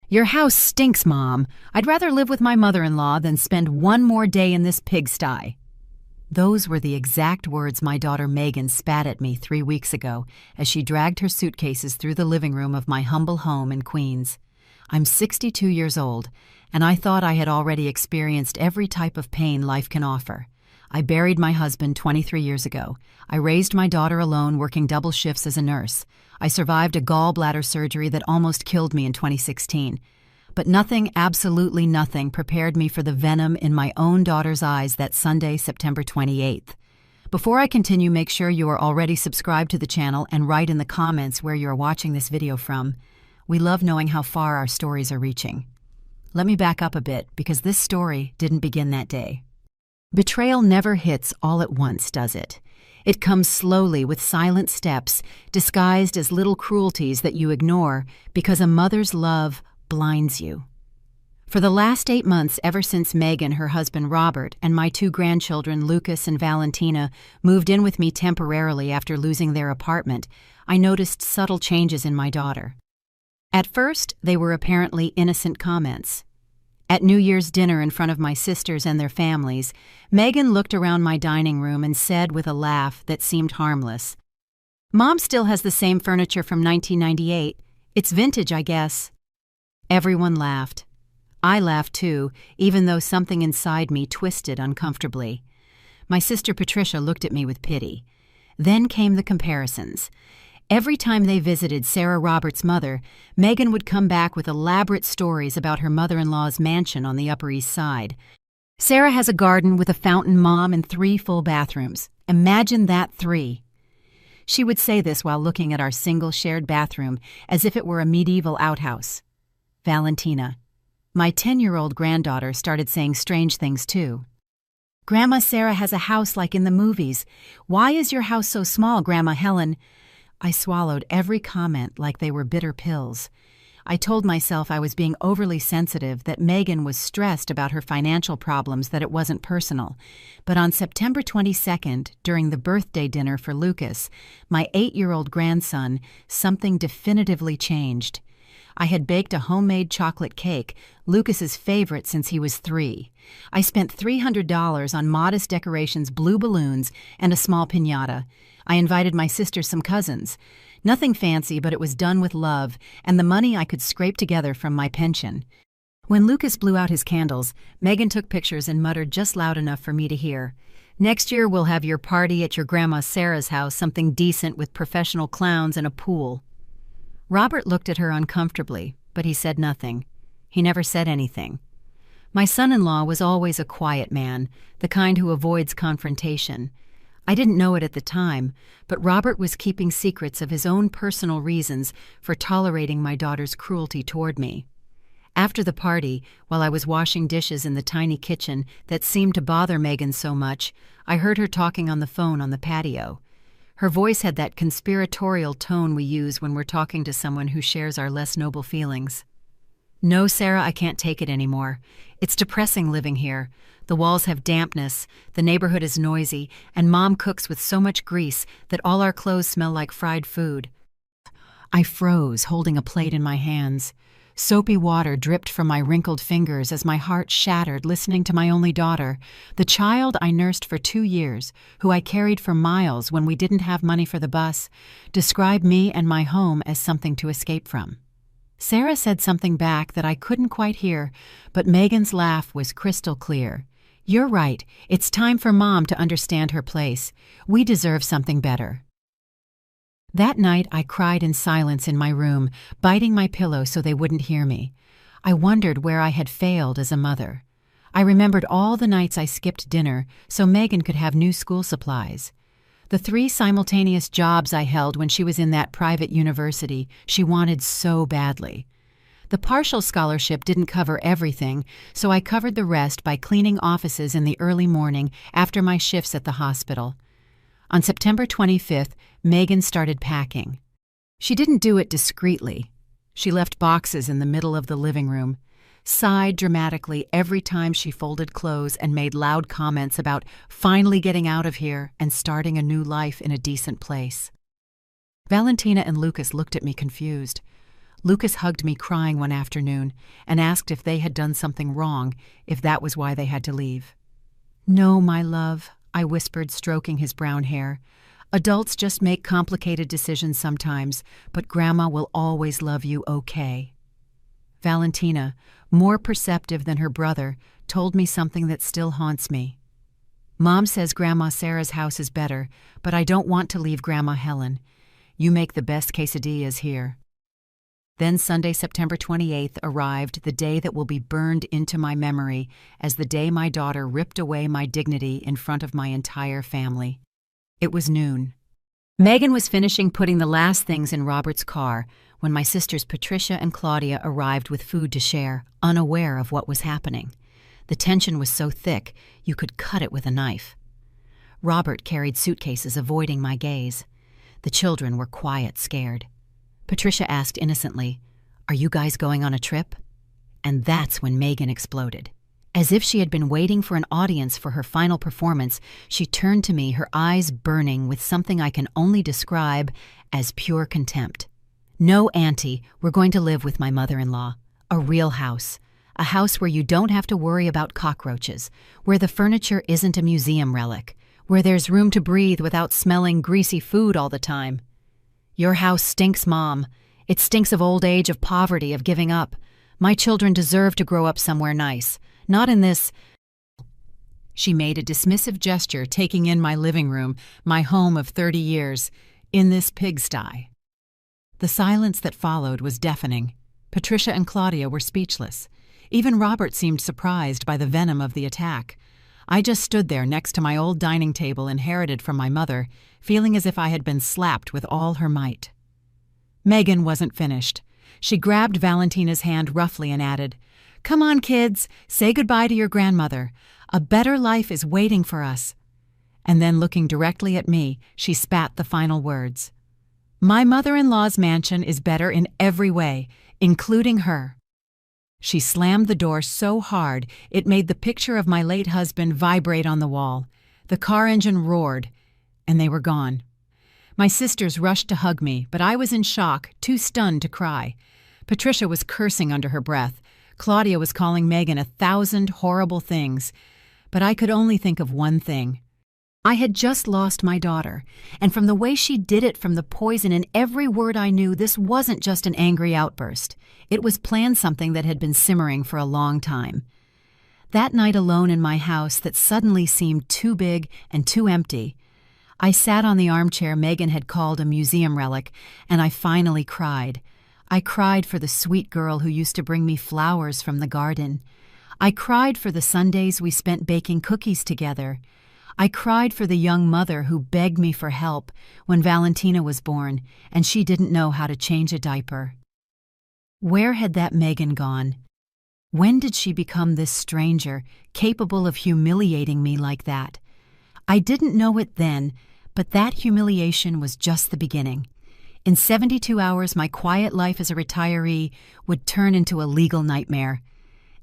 "Your house stinks, Mom. I'd rather live with my mother-in-law than spend one more day in this pigsty." Those were the exact words my daughter Megan spat at me 3 weeks ago as she dragged her suitcases through the living room of my humble home in Queens. I'm 62 years old, and I thought I had already experienced every type of pain life can offer. I buried my husband 23 years ago. I raised my daughter alone, working double shifts as a nurse. I survived a gallbladder surgery that almost killed me in 2016. But nothing, absolutely nothing, prepared me for the venom in my own daughter's eyes that Sunday, September 28th. Before I continue, make sure you are already subscribed to the channel and write in the comments where you are watching this video from. We love knowing how far our stories are reaching. Let me back up a bit, because this story didn't begin that day. Betrayal never hits all at once, does it? It comes slowly with silent steps, disguised as little cruelties that you ignore because a mother's love blinds you. For the last 8 months, ever since Megan, her husband Robert, and my 2 grandchildren, Lucas and Valentina, moved in with me temporarily after losing their apartment, I noticed subtle changes in my daughter. At first, they were apparently innocent comments. At New Year's dinner in front of my sisters and their families, Megan looked around my dining room and said with a laugh that seemed harmless, "Mom still has the same furniture from 1998. It's vintage, I guess." Everyone laughed. I laughed too, even though something inside me twisted uncomfortably. My sister Patricia looked at me with pity. Then came the comparisons. Every time they visited Sarah Roberts' mother, Megan would come back with elaborate stories about her mother-in-law's mansion on the Upper East Side. "Sarah has a garden with a fountain, Mom, and 3 full bathrooms. Imagine that, 3. She would say this while looking at our single shared bathroom as if it were a medieval outhouse. Valentina, my 10-year-old granddaughter, started saying strange things too. "Grandma Sarah has a house like in the movies. Why is your house so small, Grandma Helen?" I swallowed every comment like they were bitter pills. I told myself I was being overly sensitive, that Megan was stressed about her financial problems, that it wasn't personal. But on September 22nd, during the birthday dinner for Lucas, my 8-year-old grandson, something definitively changed. I had baked a homemade chocolate cake, Lucas's favorite since he was 3. I spent $300 on modest decorations, blue balloons, and a small piñata. I invited my sister, some cousins. Nothing fancy, but it was done with love, and the money I could scrape together from my pension. When Lucas blew out his candles, Megan took pictures and muttered just loud enough for me to hear, "Next year we'll have your party at your Grandma Sarah's house, something decent with professional clowns and a pool." Robert looked at her uncomfortably, but he said nothing. He never said anything. My son-in-law was always a quiet man, the kind who avoids confrontation. I didn't know it at the time, but Robert was keeping secrets of his own personal reasons for tolerating my daughter's cruelty toward me. After the party, while I was washing dishes in the tiny kitchen that seemed to bother Megan so much, I heard her talking on the phone on the patio. Her voice had that conspiratorial tone we use when we're talking to someone who shares our less noble feelings. "No, Sarah, I can't take it anymore. It's depressing living here. The walls have dampness, the neighborhood is noisy, and Mom cooks with so much grease that all our clothes smell like fried food." I froze, holding a plate in my hands. Soapy water dripped from my wrinkled fingers as my heart shattered listening to my only daughter, the child I nursed for 2 years, who I carried for miles when we didn't have money for the bus, describe me and my home as something to escape from. Sarah said something back that I couldn't quite hear, but Megan's laugh was crystal clear. "You're right. It's time for Mom to understand her place. We deserve something better." That night, I cried in silence in my room, biting my pillow so they wouldn't hear me. I wondered where I had failed as a mother. I remembered all the nights I skipped dinner so Megan could have new school supplies. The 3 simultaneous jobs I held when she was in that private university she wanted so badly. The partial scholarship didn't cover everything, so I covered the rest by cleaning offices in the early morning after my shifts at the hospital. On September 25th, Megan started packing. She didn't do it discreetly. She left boxes in the middle of the living room, sighed dramatically every time she folded clothes, and made loud comments about finally getting out of here and starting a new life in a decent place. Valentina and Lucas looked at me confused. Lucas hugged me crying one afternoon and asked if they had done something wrong, if that was why they had to leave. "No, my love," I whispered, stroking his brown hair. "Adults just make complicated decisions sometimes, but Grandma will always love you okay." Valentina, more perceptive than her brother, told me something that still haunts me. "Mom says Grandma Sarah's house is better, but I don't want to leave Grandma Helen. You make the best quesadillas here." Then Sunday, September 28th arrived, the day that will be burned into my memory as the day my daughter ripped away my dignity in front of my entire family. It was noon. Megan was finishing putting the last things in Robert's car when my sisters Patricia and Claudia arrived with food to share, unaware of what was happening. The tension was so thick you could cut it with a knife. Robert carried suitcases, avoiding my gaze. The children were quiet, scared. Patricia asked innocently, "Are you guys going on a trip?" And that's when Megan exploded. As if she had been waiting for an audience for her final performance, she turned to me, her eyes burning with something I can only describe as pure contempt. "No, Auntie, we're going to live with my mother-in-law. A real house. A house where you don't have to worry about cockroaches, where the furniture isn't a museum relic, where there's room to breathe without smelling greasy food all the time. Your house stinks, Mom. It stinks of old age, of poverty, of giving up. My children deserve to grow up somewhere nice, not in this—" She made a dismissive gesture, taking in my living room, my home of 30 years, "in this pigsty." The silence that followed was deafening. Patricia and Claudia were speechless. Even Robert seemed surprised by the venom of the attack. I just stood there next to my old dining table inherited from my mother, feeling as if I had been slapped with all her might. Megan wasn't finished. She grabbed Valentina's hand roughly and added, "Come on, kids, say goodbye to your grandmother. A better life is waiting for us." And then, looking directly at me, she spat the final words. "My mother-in-law's mansion is better in every way, including her." She slammed the door so hard it made the picture of my late husband vibrate on the wall. The car engine roared, and they were gone. My sisters rushed to hug me, but I was in shock, too stunned to cry. Patricia was cursing under her breath. Claudia was calling Megan 1,000 horrible things, but I could only think of one thing. I had just lost my daughter, and from the way she did it, from the poison in every word I knew, this wasn't just an angry outburst. It was planned, something that had been simmering for a long time. That night alone in my house that suddenly seemed too big and too empty, I sat on the armchair Megan had called a museum relic, and I finally cried. I cried for the sweet girl who used to bring me flowers from the garden. I cried for the Sundays we spent baking cookies together. I cried for the young mother who begged me for help when Valentina was born and she didn't know how to change a diaper. Where had that Megan gone? When did she become this stranger, capable of humiliating me like that? I didn't know it then, but that humiliation was just the beginning. In 72 hours, my quiet life as a retiree would turn into a legal nightmare,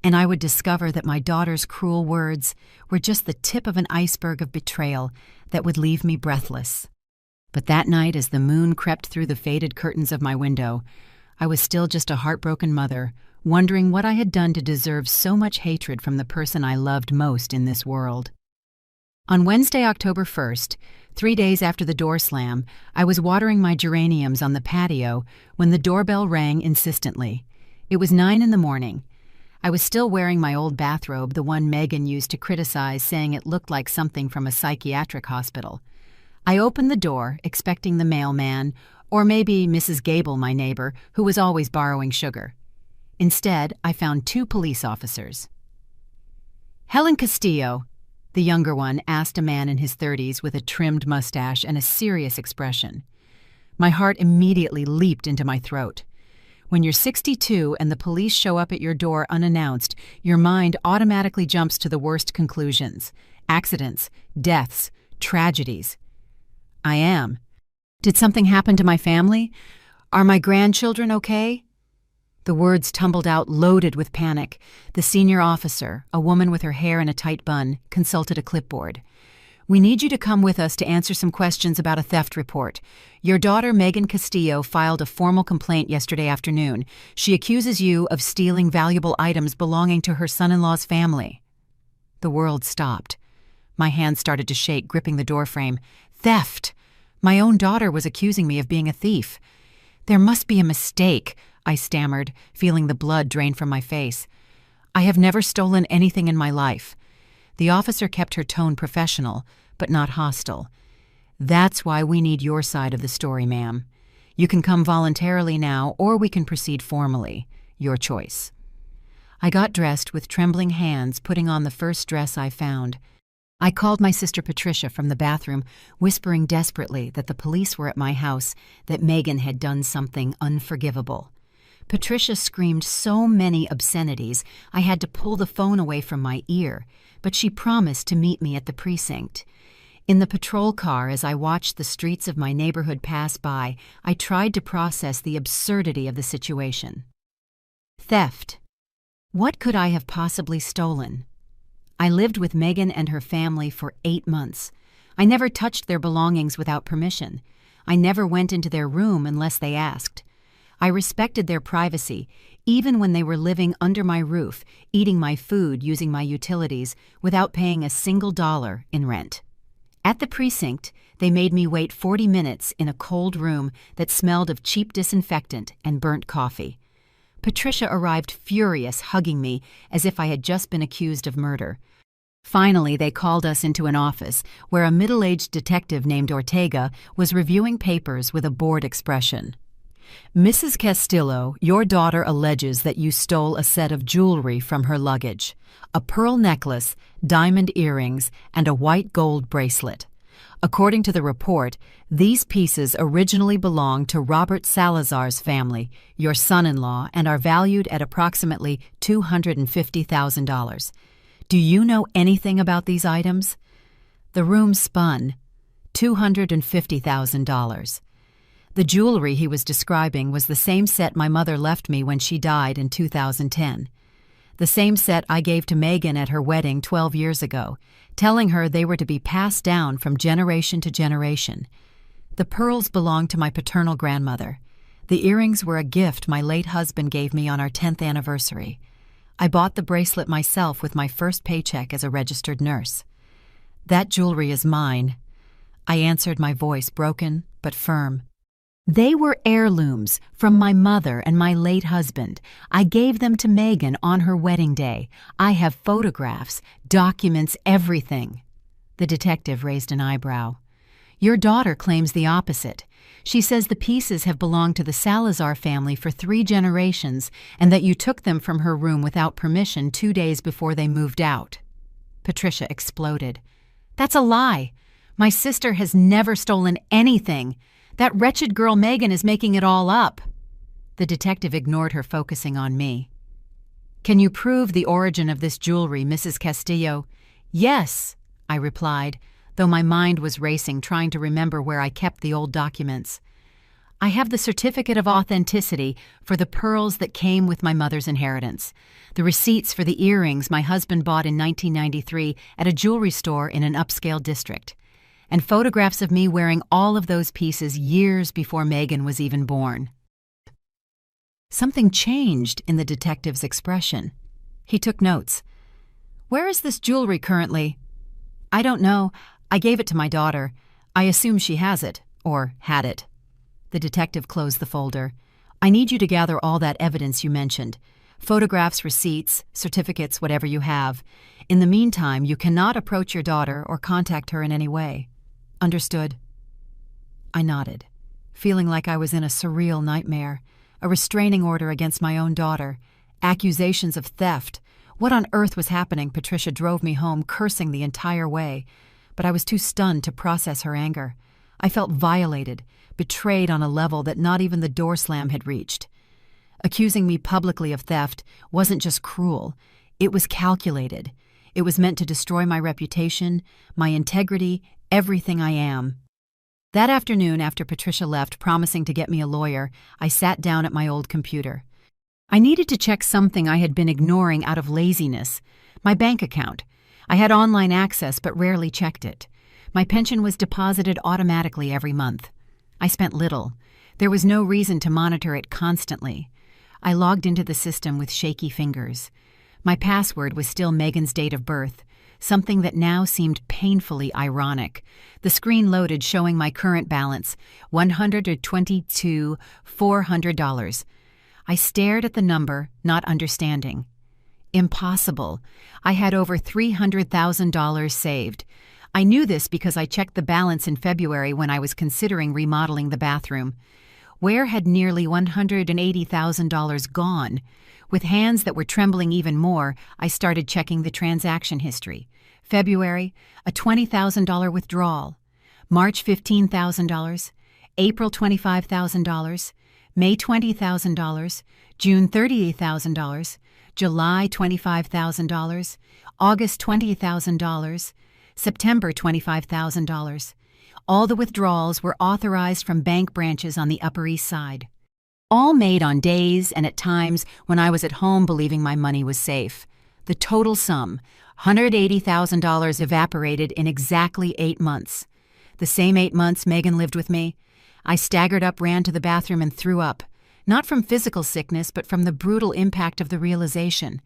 and I would discover that my daughter's cruel words were just the tip of an iceberg of betrayal that would leave me breathless. But that night, as the moon crept through the faded curtains of my window, I was still just a heartbroken mother, wondering what I had done to deserve so much hatred from the person I loved most in this world. On Wednesday, October 1st, 3 days after the door slam, I was watering my geraniums on the patio when the doorbell rang insistently. It was 9 in the morning. I was still wearing my old bathrobe, the one Megan used to criticize, saying it looked like something from a psychiatric hospital. I opened the door, expecting the mailman, or maybe Mrs. Gable, my neighbor, who was always borrowing sugar. Instead, I found 2 police officers. "Helen Castillo," the younger one asked a man in his 30s with a trimmed mustache and a serious expression. My heart immediately leaped into my throat. When you're 62 and the police show up at your door unannounced, your mind automatically jumps to the worst conclusions: accidents, deaths, tragedies. "I am. Did something happen to my family? Are my grandchildren okay?" The words tumbled out loaded with panic. The senior officer, a woman with her hair in a tight bun, consulted a clipboard. We need you to come with us to answer some questions about a theft report. Your daughter, Megan Castillo, filed a formal complaint yesterday afternoon. She accuses you of stealing valuable items belonging to her son-in-law's family." The world stopped. My hand started to shake, gripping the doorframe. Theft! My own daughter was accusing me of being a thief. "There must be a mistake," I stammered, feeling the blood drain from my face. "I have never stolen anything in my life." The officer kept her tone professional, but not hostile. "That's why we need your side of the story, ma'am. You can come voluntarily now, or we can proceed formally. Your choice." I got dressed with trembling hands, putting on the first dress I found. I called my sister Patricia from the bathroom, whispering desperately that the police were at my house, that Megan had done something unforgivable. Patricia screamed so many obscenities I had to pull the phone away from my ear, but she promised to meet me at the precinct. In the patrol car, as I watched the streets of my neighborhood pass by, I tried to process the absurdity of the situation. Theft. What could I have possibly stolen? I lived with Megan and her family for 8 months. I never touched their belongings without permission. I never went into their room unless they asked. I respected their privacy, even when they were living under my roof, eating my food, using my utilities, without paying a single dollar in rent. At the precinct, they made me wait 40 minutes in a cold room that smelled of cheap disinfectant and burnt coffee. Patricia arrived furious, hugging me as if I had just been accused of murder. Finally, they called us into an office where a middle-aged detective named Ortega was reviewing papers with a bored expression. "Mrs. Castillo, your daughter alleges that you stole a set of jewelry from her luggage, a pearl necklace, diamond earrings, and a white gold bracelet. According to the report, these pieces originally belonged to Robert Salazar's family, your son-in-law, and are valued at approximately $250,000. Do you know anything about these items?" The room spun. $250,000. The jewelry he was describing was the same set my mother left me when she died in 2010. The same set I gave to Megan at her wedding 12 years ago, telling her they were to be passed down from generation to generation. The pearls belonged to my paternal grandmother. The earrings were a gift my late husband gave me on our 10th anniversary. I bought the bracelet myself with my first paycheck as a registered nurse. "That jewelry is mine," I answered, my voice broken but firm. "They were heirlooms from my mother and my late husband. I gave them to Megan on her wedding day. I have photographs, documents, everything." The detective raised an eyebrow. "Your daughter claims the opposite. She says the pieces have belonged to the Salazar family for 3 generations and that you took them from her room without permission 2 days before they moved out." Patricia exploded. "That's a lie. My sister has never stolen anything. That wretched girl Megan is making it all up." The detective ignored her, focusing on me. "Can you prove the origin of this jewelry, Mrs. Castillo?" "Yes," I replied, though my mind was racing, trying to remember where I kept the old documents. "I have the certificate of authenticity for the pearls that came with my mother's inheritance, the receipts for the earrings my husband bought in 1993 at a jewelry store in an upscale district, and photographs of me wearing all of those pieces years before Megan was even born." Something changed in the detective's expression. He took notes. "Where is this jewelry currently?" "I don't know. I gave it to my daughter. I assume she has it, or had it." The detective closed the folder. "I need you to gather all that evidence you mentioned. Photographs, receipts, certificates, whatever you have. In the meantime, you cannot approach your daughter or contact her in any way. Understood?" I nodded, feeling like I was in a surreal nightmare. A restraining order against my own daughter. Accusations of theft. What on earth was happening? Patricia drove me home, cursing the entire way. But I was too stunned to process her anger. I felt violated, betrayed on a level that not even the door slam had reached. Accusing me publicly of theft wasn't just cruel. It was calculated. It was meant to destroy my reputation, my integrity, everything I am. That afternoon, after Patricia left, promising to get me a lawyer, I sat down at my old computer. I needed to check something I had been ignoring out of laziness. My bank account. I had online access but rarely checked it. My pension was deposited automatically every month. I spent little. There was no reason to monitor it constantly. I logged into the system with shaky fingers. My password was still Megan's date of birth, something that now seemed painfully ironic. The screen loaded showing my current balance, $122,400. I stared at the number, not understanding. Impossible. I had over $300,000 saved. I knew this because I checked the balance in February when I was considering remodeling the bathroom. Where had nearly $180,000 gone? With hands that were trembling even more, I started checking the transaction history. February, a $20,000 withdrawal. March, $15,000. April, $25,000. May, $20,000. June, $38,000. July, $25,000. August, $20,000. September, $25,000. All the withdrawals were authorized from bank branches on the Upper East Side. All made on days and at times when I was at home believing my money was safe. The total sum, $180,000, evaporated in exactly 8 months. The same 8 months Megan lived with me. I staggered up, ran to the bathroom, and threw up. Not from physical sickness, but from the brutal impact of the realization.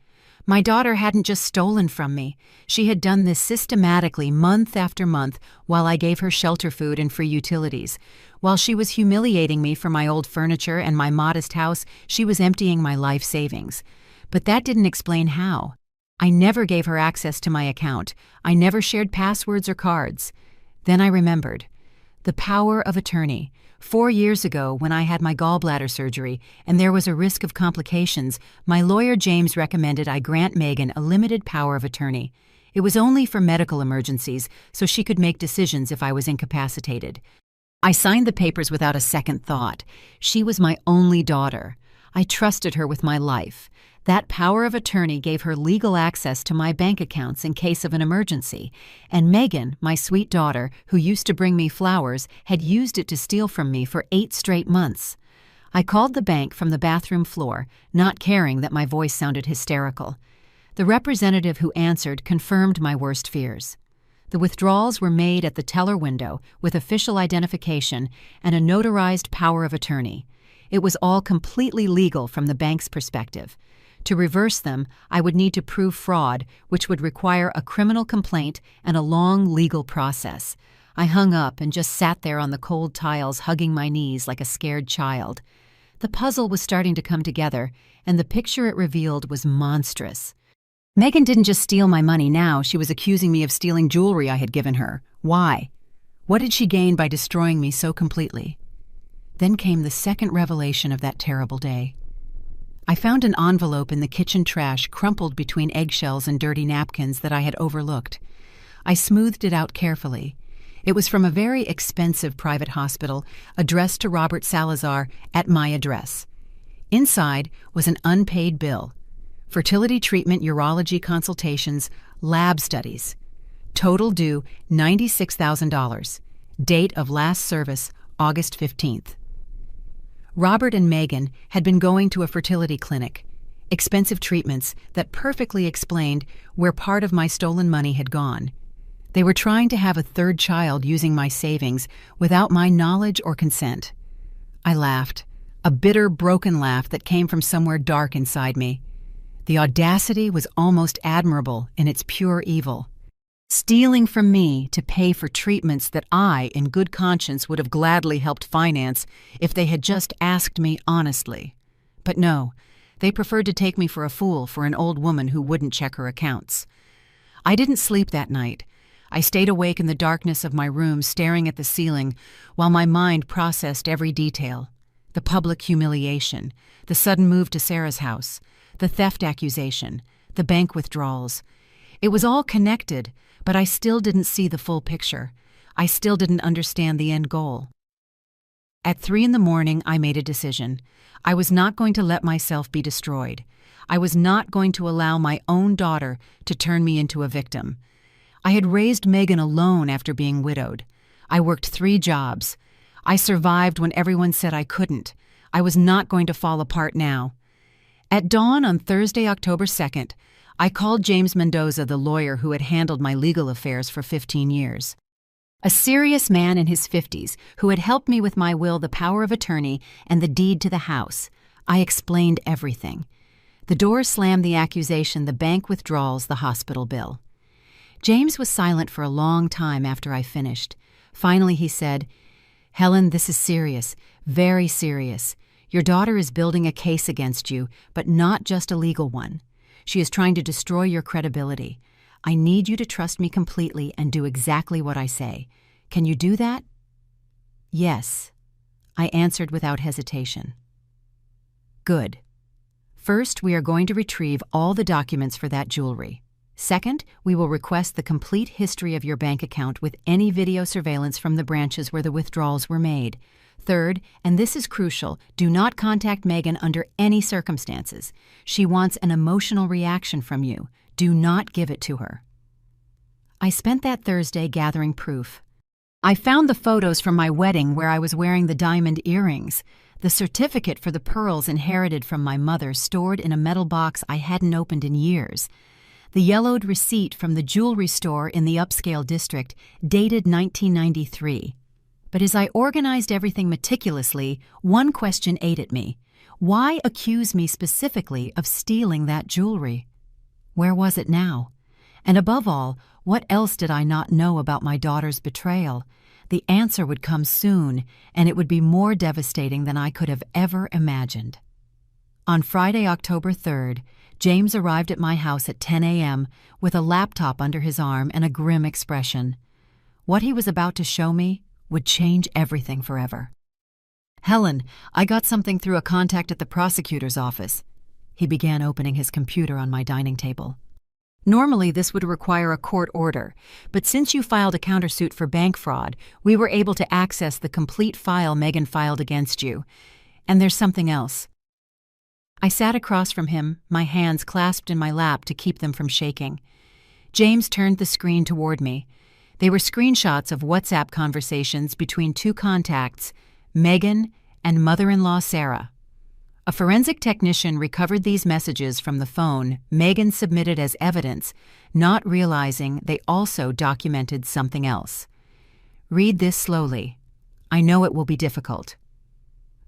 My daughter hadn't just stolen from me. She had done this systematically month after month while I gave her shelter food and free utilities. While she was humiliating me for my old furniture and my modest house, she was emptying my life savings. But that didn't explain how. I never gave her access to my account. I never shared passwords or cards. Then I remembered. The power of attorney. 4 years ago, when I had my gallbladder surgery and there was a risk of complications, my lawyer James recommended I grant Megan a limited power of attorney. It was only for medical emergencies, so she could make decisions if I was incapacitated. I signed the papers without a second thought. She was my only daughter. I trusted her with my life. That power of attorney gave her legal access to my bank accounts in case of an emergency, and Megan, my sweet daughter, who used to bring me flowers, had used it to steal from me for 8 straight months. I called the bank from the bathroom floor, not caring that my voice sounded hysterical. The representative who answered confirmed my worst fears. The withdrawals were made at the teller window with official identification and a notarized power of attorney. It was all completely legal from the bank's perspective. To reverse them, I would need to prove fraud, which would require a criminal complaint and a long legal process. I hung up and just sat there on the cold tiles, hugging my knees like a scared child. The puzzle was starting to come together, and the picture it revealed was monstrous. Megan didn't just steal my money now, she was accusing me of stealing jewelry I had given her. Why? What did she gain by destroying me so completely? Then came the second revelation of that terrible day. I found an envelope in the kitchen trash crumpled between eggshells and dirty napkins that I had overlooked. I smoothed it out carefully. It was from a very expensive private hospital addressed to Robert Salazar at my address. Inside was an unpaid bill. Fertility treatment, urology consultations, lab studies. Total due $96,000. Date of last service, August 15th. Robert and Megan had been going to a fertility clinic. Expensive treatments that perfectly explained where part of my stolen money had gone. They were trying to have a third child using my savings without my knowledge or consent. I laughed, a bitter, broken laugh that came from somewhere dark inside me. The audacity was almost admirable in its pure evil. Stealing from me to pay for treatments that I, in good conscience, would have gladly helped finance if they had just asked me honestly. But no, they preferred to take me for a fool, for an old woman who wouldn't check her accounts. I didn't sleep that night. I stayed awake in the darkness of my room, staring at the ceiling, while my mind processed every detail. The public humiliation, the sudden move to Sarah's house, the theft accusation, the bank withdrawals. It was all connected, but I still didn't see the full picture. I still didn't understand the end goal. At 3 a.m, I made a decision. I was not going to let myself be destroyed. I was not going to allow my own daughter to turn me into a victim. I had raised Megan alone after being widowed. I worked 3 jobs. I survived when everyone said I couldn't. I was not going to fall apart now. At dawn on Thursday, October 2nd, I called James Mendoza, the lawyer who had handled my legal affairs for 15 years. A serious man in his 50s who had helped me with my will, the power of attorney, and the deed to the house. I explained everything. The door slammed, the accusation, the bank withdrawals, the hospital bill. James was silent for a long time after I finished. Finally he said, "Helen, this is serious, very serious. Your daughter is building a case against you, but not just a legal one. She is trying to destroy your credibility. I need you to trust me completely and do exactly what I say. Can you do that?" "Yes," I answered without hesitation. "Good. First, we are going to retrieve all the documents for that jewelry. Second, we will request the complete history of your bank account with any video surveillance from the branches where the withdrawals were made. Third, and this is crucial, do not contact Megan under any circumstances. She wants an emotional reaction from you. Do not give it to her." I spent that Thursday gathering proof. I found the photos from my wedding where I was wearing the diamond earrings, the certificate for the pearls inherited from my mother stored in a metal box I hadn't opened in years, the yellowed receipt from the jewelry store in the upscale district dated 1993. But as I organized everything meticulously, one question ate at me. Why accuse me specifically of stealing that jewelry? Where was it now? And above all, what else did I not know about my daughter's betrayal? The answer would come soon, and it would be more devastating than I could have ever imagined. On Friday, October 3rd, James arrived at my house at 10 a.m. with a laptop under his arm and a grim expression. What he was about to show me would change everything forever. "Helen, I got something through a contact at the prosecutor's office." He began opening his computer on my dining table. "Normally this would require a court order, but since you filed a countersuit for bank fraud, we were able to access the complete file Megan filed against you. And there's something else." I sat across from him, my hands clasped in my lap to keep them from shaking. James turned the screen toward me. They were screenshots of WhatsApp conversations between two contacts, Megan and mother-in-law Sarah. A forensic technician recovered these messages from the phone Megan submitted as evidence, not realizing they also documented something else. Read this slowly. I know it will be difficult.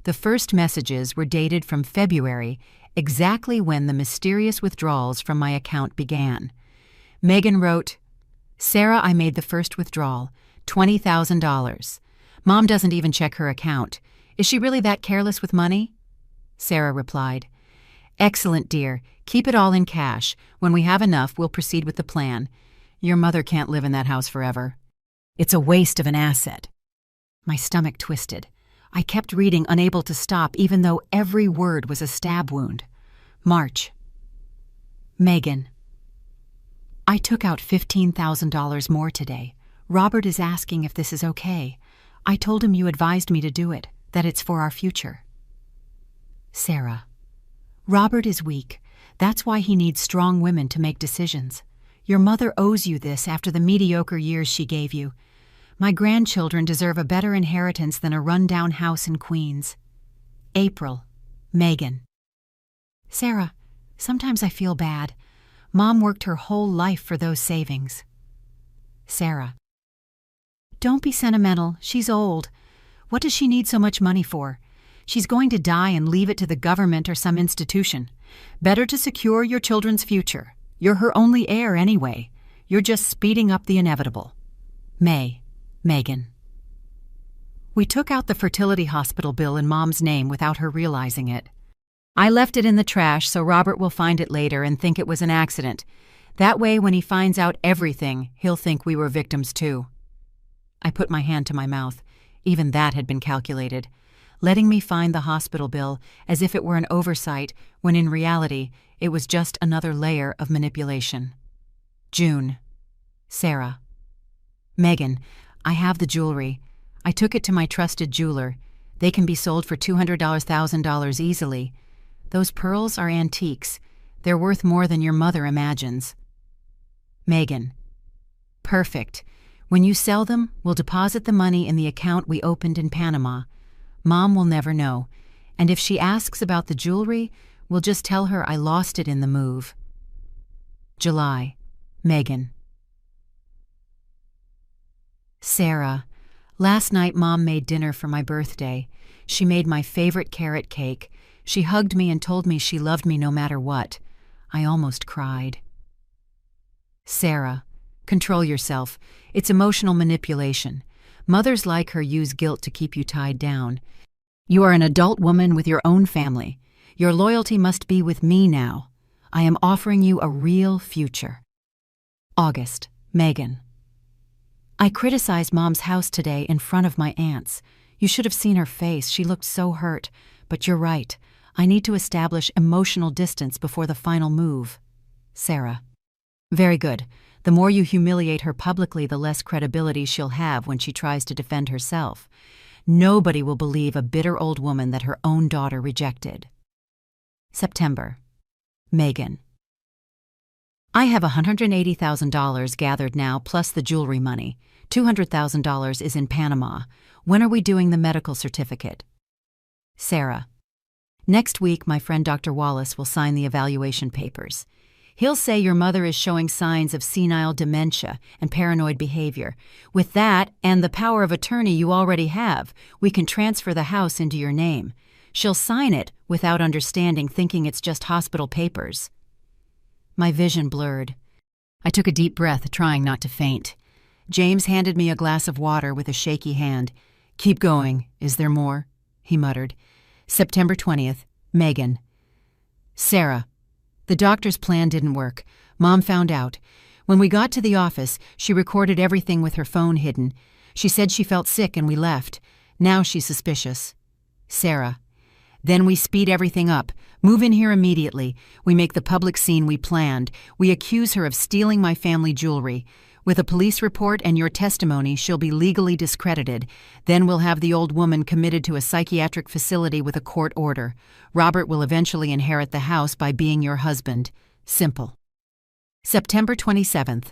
The first messages were dated from February, exactly when the mysterious withdrawals from my account began. Megan wrote, "Sarah, I made the first withdrawal, $20,000. Mom doesn't even check her account. Is she really that careless with money?" Sarah replied, "Excellent, dear. Keep it all in cash. When we have enough, we'll proceed with the plan. Your mother can't live in that house forever. It's a waste of an asset." My stomach twisted. I kept reading, unable to stop, even though every word was a stab wound. March. Megan. I took out $15,000 more today. Robert is asking if this is okay. I told him you advised me to do it, that it's for our future. Sarah. Robert is weak. That's why he needs strong women to make decisions. Your mother owes you this after the mediocre years she gave you. My grandchildren deserve a better inheritance than a run-down house in Queens. April. Megan. Sarah, sometimes I feel bad. Mom worked her whole life for those savings. Sarah. Don't be sentimental. She's old. What does she need so much money for? She's going to die and leave it to the government or some institution. Better to secure your children's future. You're her only heir anyway. You're just speeding up the inevitable. Megan. We took out the fertility hospital bill in Mom's name without her realizing it. I left it in the trash so Robert will find it later and think it was an accident. That way, when he finds out everything, he'll think we were victims too. I put my hand to my mouth. Even that had been calculated. Letting me find the hospital bill as if it were an oversight, when in reality, it was just another layer of manipulation. June. Sarah. Megan, I have the jewelry. I took it to my trusted jeweler. They can be sold for $200,000 easily. Those pearls are antiques. They're worth more than your mother imagines. Megan. Perfect. When you sell them, we'll deposit the money in the account we opened in Panama. Mom will never know. And if she asks about the jewelry, we'll just tell her I lost it in the move. July. Megan. Sarah, last night Mom made dinner for my birthday. She made my favorite carrot cake. She hugged me and told me she loved me no matter what. I almost cried. Sarah, control yourself. It's emotional manipulation. Mothers like her use guilt to keep you tied down. You are an adult woman with your own family. Your loyalty must be with me now. I am offering you a real future. August, Megan. I criticized Mom's house today in front of my aunts. You should have seen her face. She looked so hurt. But you're right. I need to establish emotional distance before the final move. Sarah. Very good. The more you humiliate her publicly, the less credibility she'll have when she tries to defend herself. Nobody will believe a bitter old woman that her own daughter rejected. September. Megan. I have $180,000 gathered now, plus the jewelry money. $200,000 is in Panama. When are we doing the medical certificate? Sarah. Next week, my friend Dr. Wallace will sign the evaluation papers. He'll say your mother is showing signs of senile dementia and paranoid behavior. With that, and the power of attorney you already have, we can transfer the house into your name. She'll sign it without understanding, thinking it's just hospital papers. My vision blurred. I took a deep breath, trying not to faint. James handed me a glass of water with a shaky hand. "Keep going. Is there more?" he muttered. September 20th, Megan. Sarah. The doctor's plan didn't work. Mom found out. When we got to the office, she recorded everything with her phone hidden. She said she felt sick and we left. Now she's suspicious. Sarah. Then we speed everything up. Move in here immediately. We make the public scene we planned. We accuse her of stealing my family jewelry. With a police report and your testimony, she'll be legally discredited. Then we'll have the old woman committed to a psychiatric facility with a court order. Robert will eventually inherit the house by being your husband. Simple. September 27th.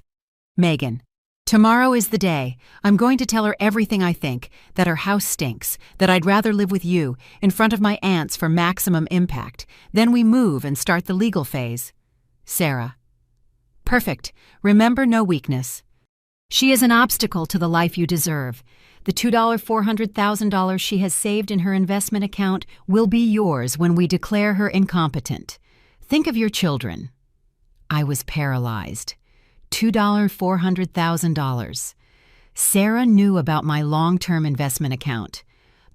Megan. Tomorrow is the day. I'm going to tell her everything I think, that her house stinks, that I'd rather live with you, in front of my aunts for maximum impact. Then we move and start the legal phase. Sarah. Perfect. Remember, no weakness. She is an obstacle to the life you deserve. The $400,000 she has saved in her investment account will be yours when we declare her incompetent. Think of your children. I was paralyzed. $400,000. Sarah knew about my long-term investment account,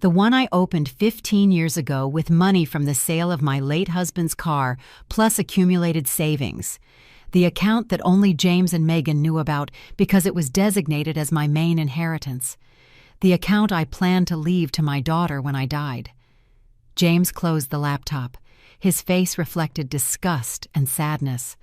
the one I opened 15 years ago with money from the sale of my late husband's car plus accumulated savings. The account that only James and Megan knew about because it was designated as my main inheritance. The account I planned to leave to my daughter when I died. James closed the laptop. His face reflected disgust and sadness.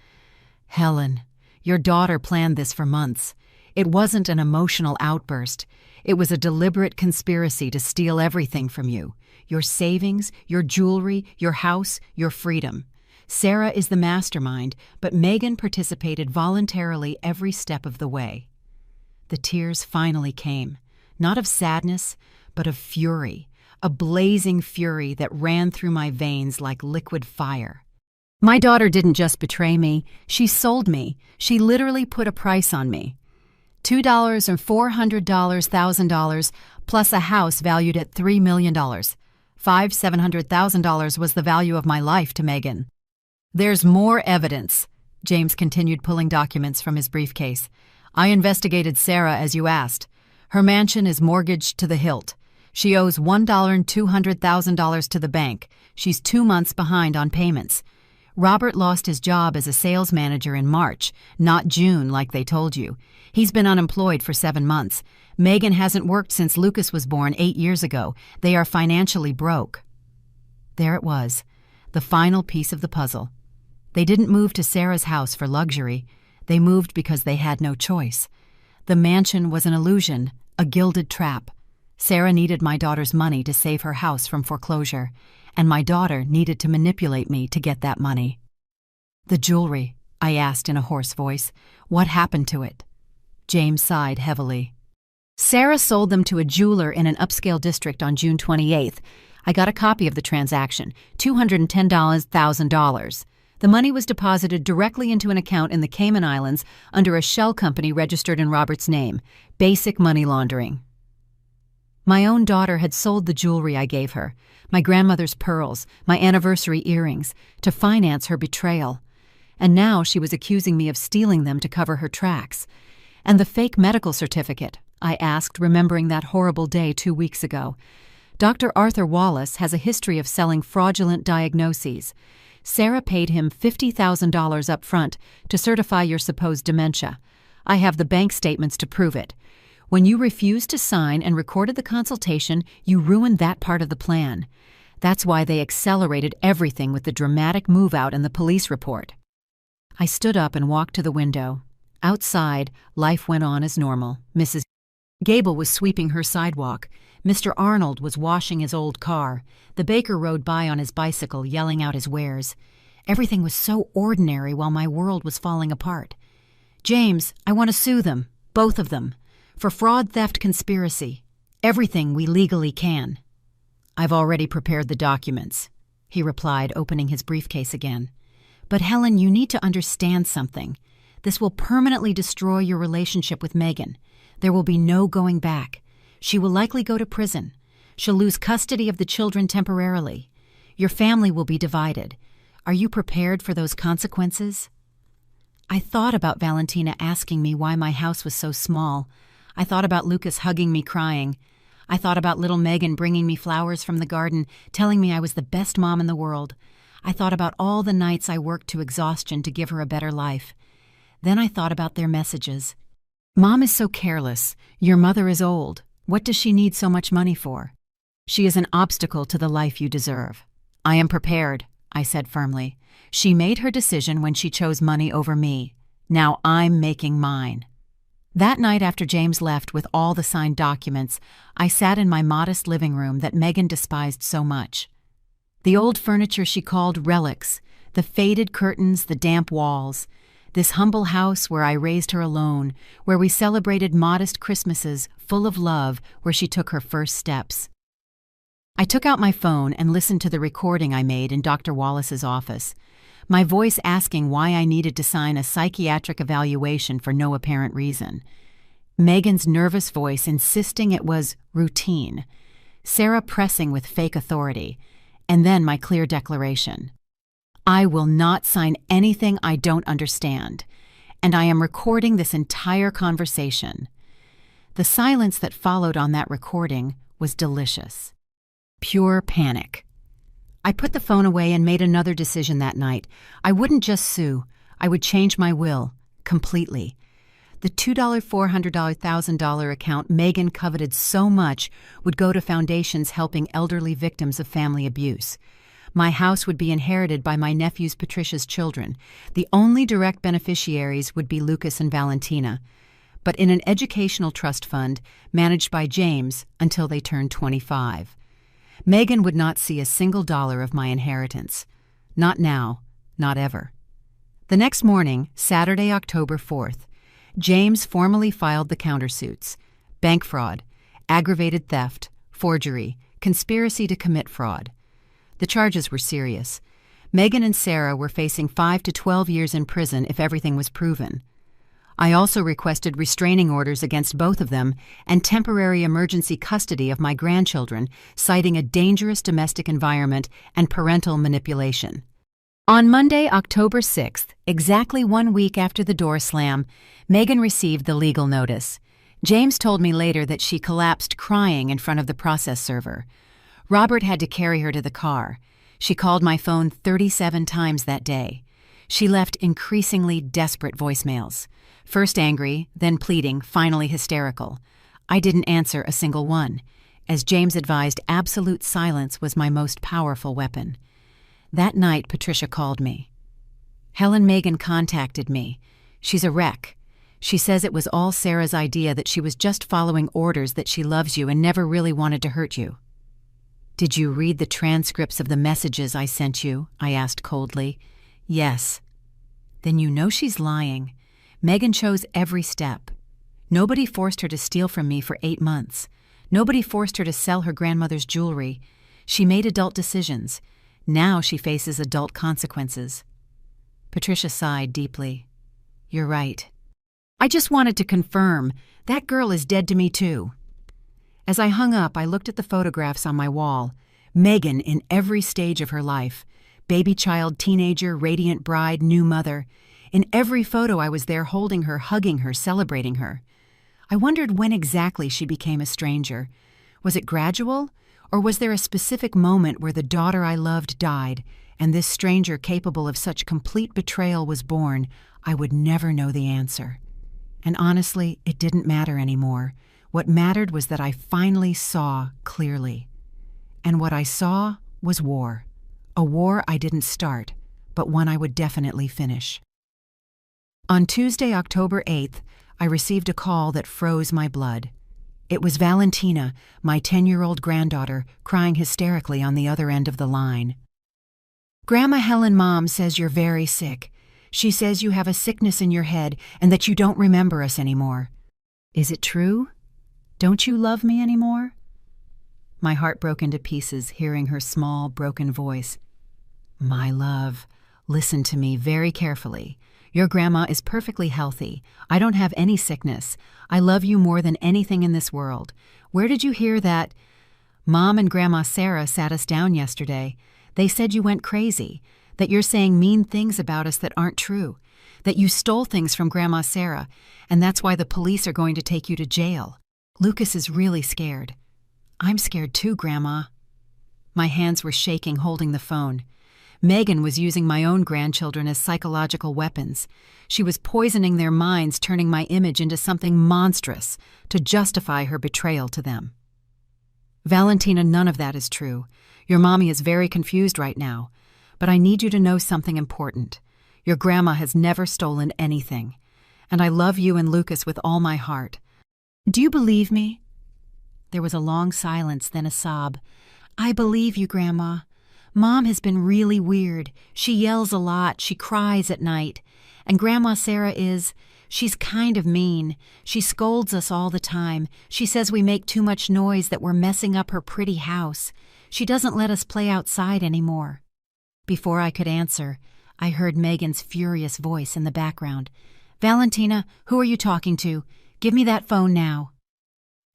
Helen, your daughter planned this for months. It wasn't an emotional outburst. It was a deliberate conspiracy to steal everything from you. Your savings, your jewelry, your house, your freedom. Sarah is the mastermind, but Megan participated voluntarily every step of the way. The tears finally came, not of sadness, but of fury, a blazing fury that ran through my veins like liquid fire. My daughter didn't just betray me, she sold me. She literally put a price on me. $2 and $400,000 plus a house valued at $3 million. $700,000 was the value of my life to Megan. There's more evidence, James continued, pulling documents from his briefcase. I investigated Sarah as you asked. Her mansion is mortgaged to the hilt. She owes $200,000 to the bank. She's 2 months behind on payments. Robert lost his job as a sales manager in March, not June like they told you. He's been unemployed for 7 months. Megan hasn't worked since Lucas was born 8 years ago. They are financially broke. There it was, the final piece of the puzzle. They didn't move to Sarah's house for luxury. They moved because they had no choice. The mansion was an illusion, a gilded trap. Sarah needed my daughter's money to save her house from foreclosure, and my daughter needed to manipulate me to get that money. The jewelry, I asked in a hoarse voice. What happened to it? James sighed heavily. Sarah sold them to a jeweler in an upscale district on June 28th. I got a copy of the transaction, $210,000. The money was deposited directly into an account in the Cayman Islands under a shell company registered in Robert's name. Basic money laundering. My own daughter had sold the jewelry I gave her, my grandmother's pearls, my anniversary earrings, to finance her betrayal. And now she was accusing me of stealing them to cover her tracks. And the fake medical certificate, I asked, remembering that horrible day 2 weeks ago. Dr. Arthur Wallace has a history of selling fraudulent diagnoses. Sarah paid him $50,000 up front to certify your supposed dementia. I have the bank statements to prove it. When you refused to sign and recorded the consultation, you ruined that part of the plan. That's why they accelerated everything with the dramatic move-out and the police report. I stood up and walked to the window. Outside, life went on as normal. Mrs. Gable was sweeping her sidewalk. Mr. Arnold was washing his old car. The baker rode by on his bicycle, yelling out his wares. Everything was so ordinary while my world was falling apart. James, I want to sue them, both of them, for fraud, theft, conspiracy. Everything we legally can. I've already prepared the documents, he replied, opening his briefcase again. But Helen, you need to understand something. This will permanently destroy your relationship with Megan. There will be no going back. She will likely go to prison. She'll lose custody of the children temporarily. Your family will be divided. Are you prepared for those consequences? I thought about Valentina asking me why my house was so small. I thought about Lucas hugging me crying. I thought about little Megan bringing me flowers from the garden, telling me I was the best mom in the world. I thought about all the nights I worked to exhaustion to give her a better life. Then I thought about their messages. Mom is so careless. Your mother is old. What does she need so much money for? She is an obstacle to the life you deserve. I am prepared, I said firmly. She made her decision when she chose money over me. Now I'm making mine. That night after James left with all the signed documents, I sat in my modest living room that Megan despised so much. The old furniture she called relics, the faded curtains, the damp walls. This humble house where I raised her alone, where we celebrated modest Christmases, full of love, where she took her first steps. I took out my phone and listened to the recording I made in Dr. Wallace's office, my voice asking why I needed to sign a psychiatric evaluation for no apparent reason. Megan's nervous voice insisting it was routine, Sarah pressing with fake authority, and then my clear declaration. I will not sign anything I don't understand, and I am recording this entire conversation. The silence that followed on that recording was delicious. Pure panic. I put the phone away and made another decision that night. I wouldn't just sue. I would change my will, completely. The $400,000 account Megan coveted so much would go to foundations helping elderly victims of family abuse. My house would be inherited by my nephews Patricia's children. The only direct beneficiaries would be Lucas and Valentina, but in an educational trust fund managed by James until they turned 25. Megan would not see a single dollar of my inheritance. Not now, not ever. The next morning, Saturday, October 4th, James formally filed the countersuits: bank fraud, aggravated theft, forgery, conspiracy to commit fraud. The charges were serious. Megan and Sarah were facing 5 to 12 years in prison if everything was proven. I also requested restraining orders against both of them and temporary emergency custody of my grandchildren, citing a dangerous domestic environment and parental manipulation. On Monday, October 6th, exactly 1 week after the door slam, Megan received the legal notice. James told me later that she collapsed crying in front of the process server. Robert had to carry her to the car. She called my phone 37 times that day. She left increasingly desperate voicemails. First angry, then pleading, finally hysterical. I didn't answer a single one. As James advised, absolute silence was my most powerful weapon. That night, Patricia called me. Helen, Megan contacted me. She's a wreck. She says it was all Sarah's idea, that she was just following orders, that she loves you and never really wanted to hurt you. Did you read the transcripts of the messages I sent you? I asked coldly. Yes. Then you know she's lying. Megan chose every step. Nobody forced her to steal from me for 8 months. Nobody forced her to sell her grandmother's jewelry. She made adult decisions. Now she faces adult consequences. Patricia sighed deeply. You're right. I just wanted to confirm, that girl is dead to me too. As I hung up, I looked at the photographs on my wall. Megan in every stage of her life. Baby child, teenager, radiant bride, new mother. In every photo I was there holding her, hugging her, celebrating her. I wondered when exactly she became a stranger. Was it gradual? Or was there a specific moment where the daughter I loved died, and this stranger capable of such complete betrayal was born? I would never know the answer. And honestly, it didn't matter anymore. What mattered was that I finally saw clearly. And what I saw was war. A war I didn't start, but one I would definitely finish. On Tuesday, October 8th, I received a call that froze my blood. It was Valentina, my 10-year-old granddaughter, crying hysterically on the other end of the line. Grandma Helen, Mom says you're very sick. She says you have a sickness in your head and that you don't remember us anymore. Is it true? Don't you love me anymore? My heart broke into pieces hearing her small, broken voice. My love, listen to me very carefully. Your grandma is perfectly healthy. I don't have any sickness. I love you more than anything in this world. Where did you hear that? Mom and Grandma Sarah sat us down yesterday. They said you went crazy, that you're saying mean things about us that aren't true, that you stole things from Grandma Sarah, and that's why the police are going to take you to jail. Lucas is really scared. I'm scared too, Grandma. My hands were shaking holding the phone. Megan was using my own grandchildren as psychological weapons. She was poisoning their minds, turning my image into something monstrous to justify her betrayal to them. Valentina, none of that is true. Your mommy is very confused right now. But I need you to know something important. Your grandma has never stolen anything. And I love you and Lucas with all my heart. Do you believe me? There was a long silence, then a sob. I believe you, Grandma. Mom has been really weird. She yells a lot. She cries at night. And Grandma Sarah she's kind of mean. She scolds us all the time. She says we make too much noise, that we're messing up her pretty house. She doesn't let us play outside anymore. Before I could answer, I heard Megan's furious voice in the background. Valentina, who are you talking to? Give me that phone now.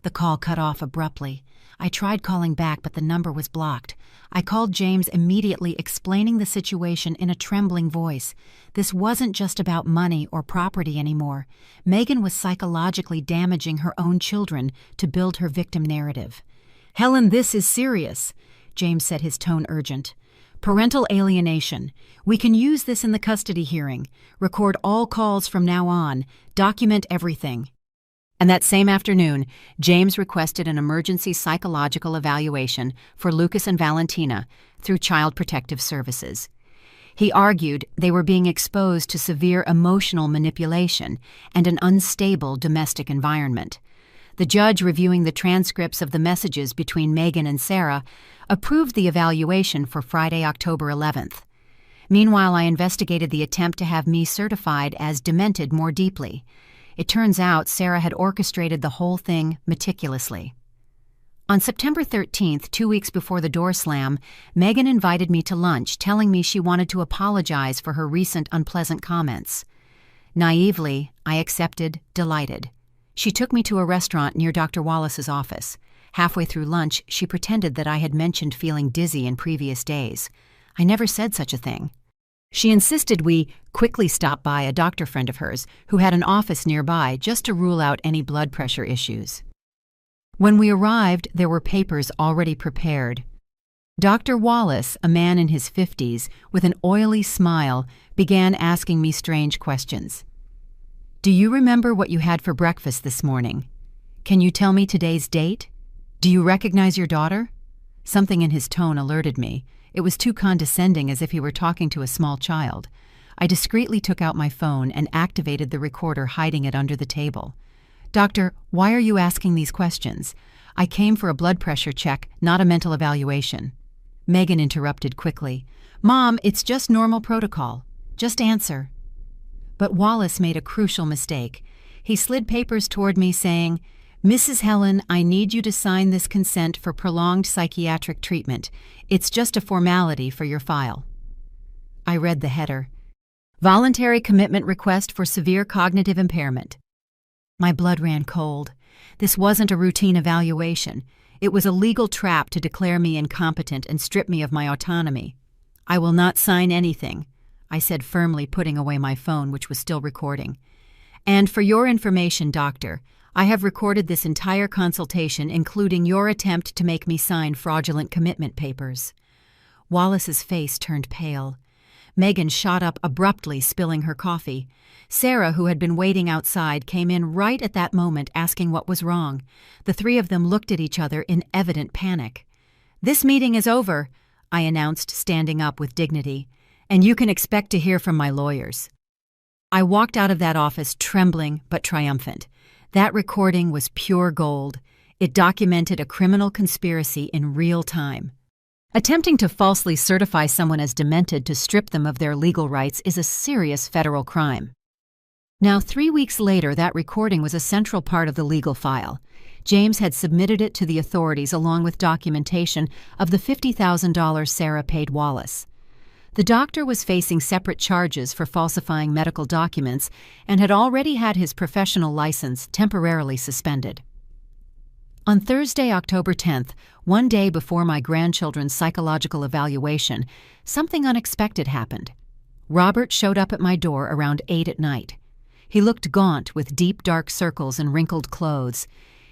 The call cut off abruptly. I tried calling back, but the number was blocked. I called James immediately, explaining the situation in a trembling voice. This wasn't just about money or property anymore. Megan was psychologically damaging her own children to build her victim narrative. Helen, this is serious, James said, his tone urgent. Parental alienation. We can use this in the custody hearing. Record all calls from now on. Document everything. And that same afternoon, James requested an emergency psychological evaluation for Lucas and Valentina through Child Protective Services. He argued they were being exposed to severe emotional manipulation and an unstable domestic environment. The judge, reviewing the transcripts of the messages between Megan and Sarah, approved the evaluation for Friday, October 11th. Meanwhile, I investigated the attempt to have me certified as demented more deeply. It turns out Sarah had orchestrated the whole thing meticulously. On September 13th, 2 weeks before the door slam, Megan invited me to lunch, telling me she wanted to apologize for her recent unpleasant comments. Naively, I accepted, delighted. She took me to a restaurant near Dr. Wallace's office. Halfway through lunch, she pretended that I had mentioned feeling dizzy in previous days. I never said such a thing. She insisted we quickly stop by a doctor friend of hers who had an office nearby just to rule out any blood pressure issues. When we arrived, there were papers already prepared. Dr. Wallace, a man in his 50s, with an oily smile, began asking me strange questions. Do you remember what you had for breakfast this morning? Can you tell me today's date? Do you recognize your daughter? Something in his tone alerted me. It was too condescending, as if he were talking to a small child. I discreetly took out my phone and activated the recorder, hiding it under the table. Doctor, why are you asking these questions? I came for a blood pressure check, not a mental evaluation. Megan interrupted quickly. Mom, it's just normal protocol. Just answer. But Wallace made a crucial mistake. He slid papers toward me, saying, Mrs. Helen, I need you to sign this consent for prolonged psychiatric treatment. It's just a formality for your file. I read the header. Voluntary commitment request for severe cognitive impairment. My blood ran cold. This wasn't a routine evaluation. It was a legal trap to declare me incompetent and strip me of my autonomy. I will not sign anything, I said firmly, putting away my phone, which was still recording. And for your information, doctor, I have recorded this entire consultation, including your attempt to make me sign fraudulent commitment papers. Wallace's face turned pale. Megan shot up abruptly, spilling her coffee. Sarah, who had been waiting outside, came in right at that moment, asking what was wrong. The three of them looked at each other in evident panic. "This meeting is over," I announced, standing up with dignity, "and you can expect to hear from my lawyers." I walked out of that office trembling but triumphant. That recording was pure gold. It documented a criminal conspiracy in real time. Attempting to falsely certify someone as demented to strip them of their legal rights is a serious federal crime. Now, 3 weeks later, that recording was a central part of the legal file. James had submitted it to the authorities along with documentation of the $50,000 Sarah paid Wallace. The doctor was facing separate charges for falsifying medical documents and had already had his professional license temporarily suspended. On Thursday, October 10th, one day before my grandchildren's psychological evaluation, something unexpected happened. Robert showed up at my door around 8 at night. He looked gaunt with deep dark circles and wrinkled clothes.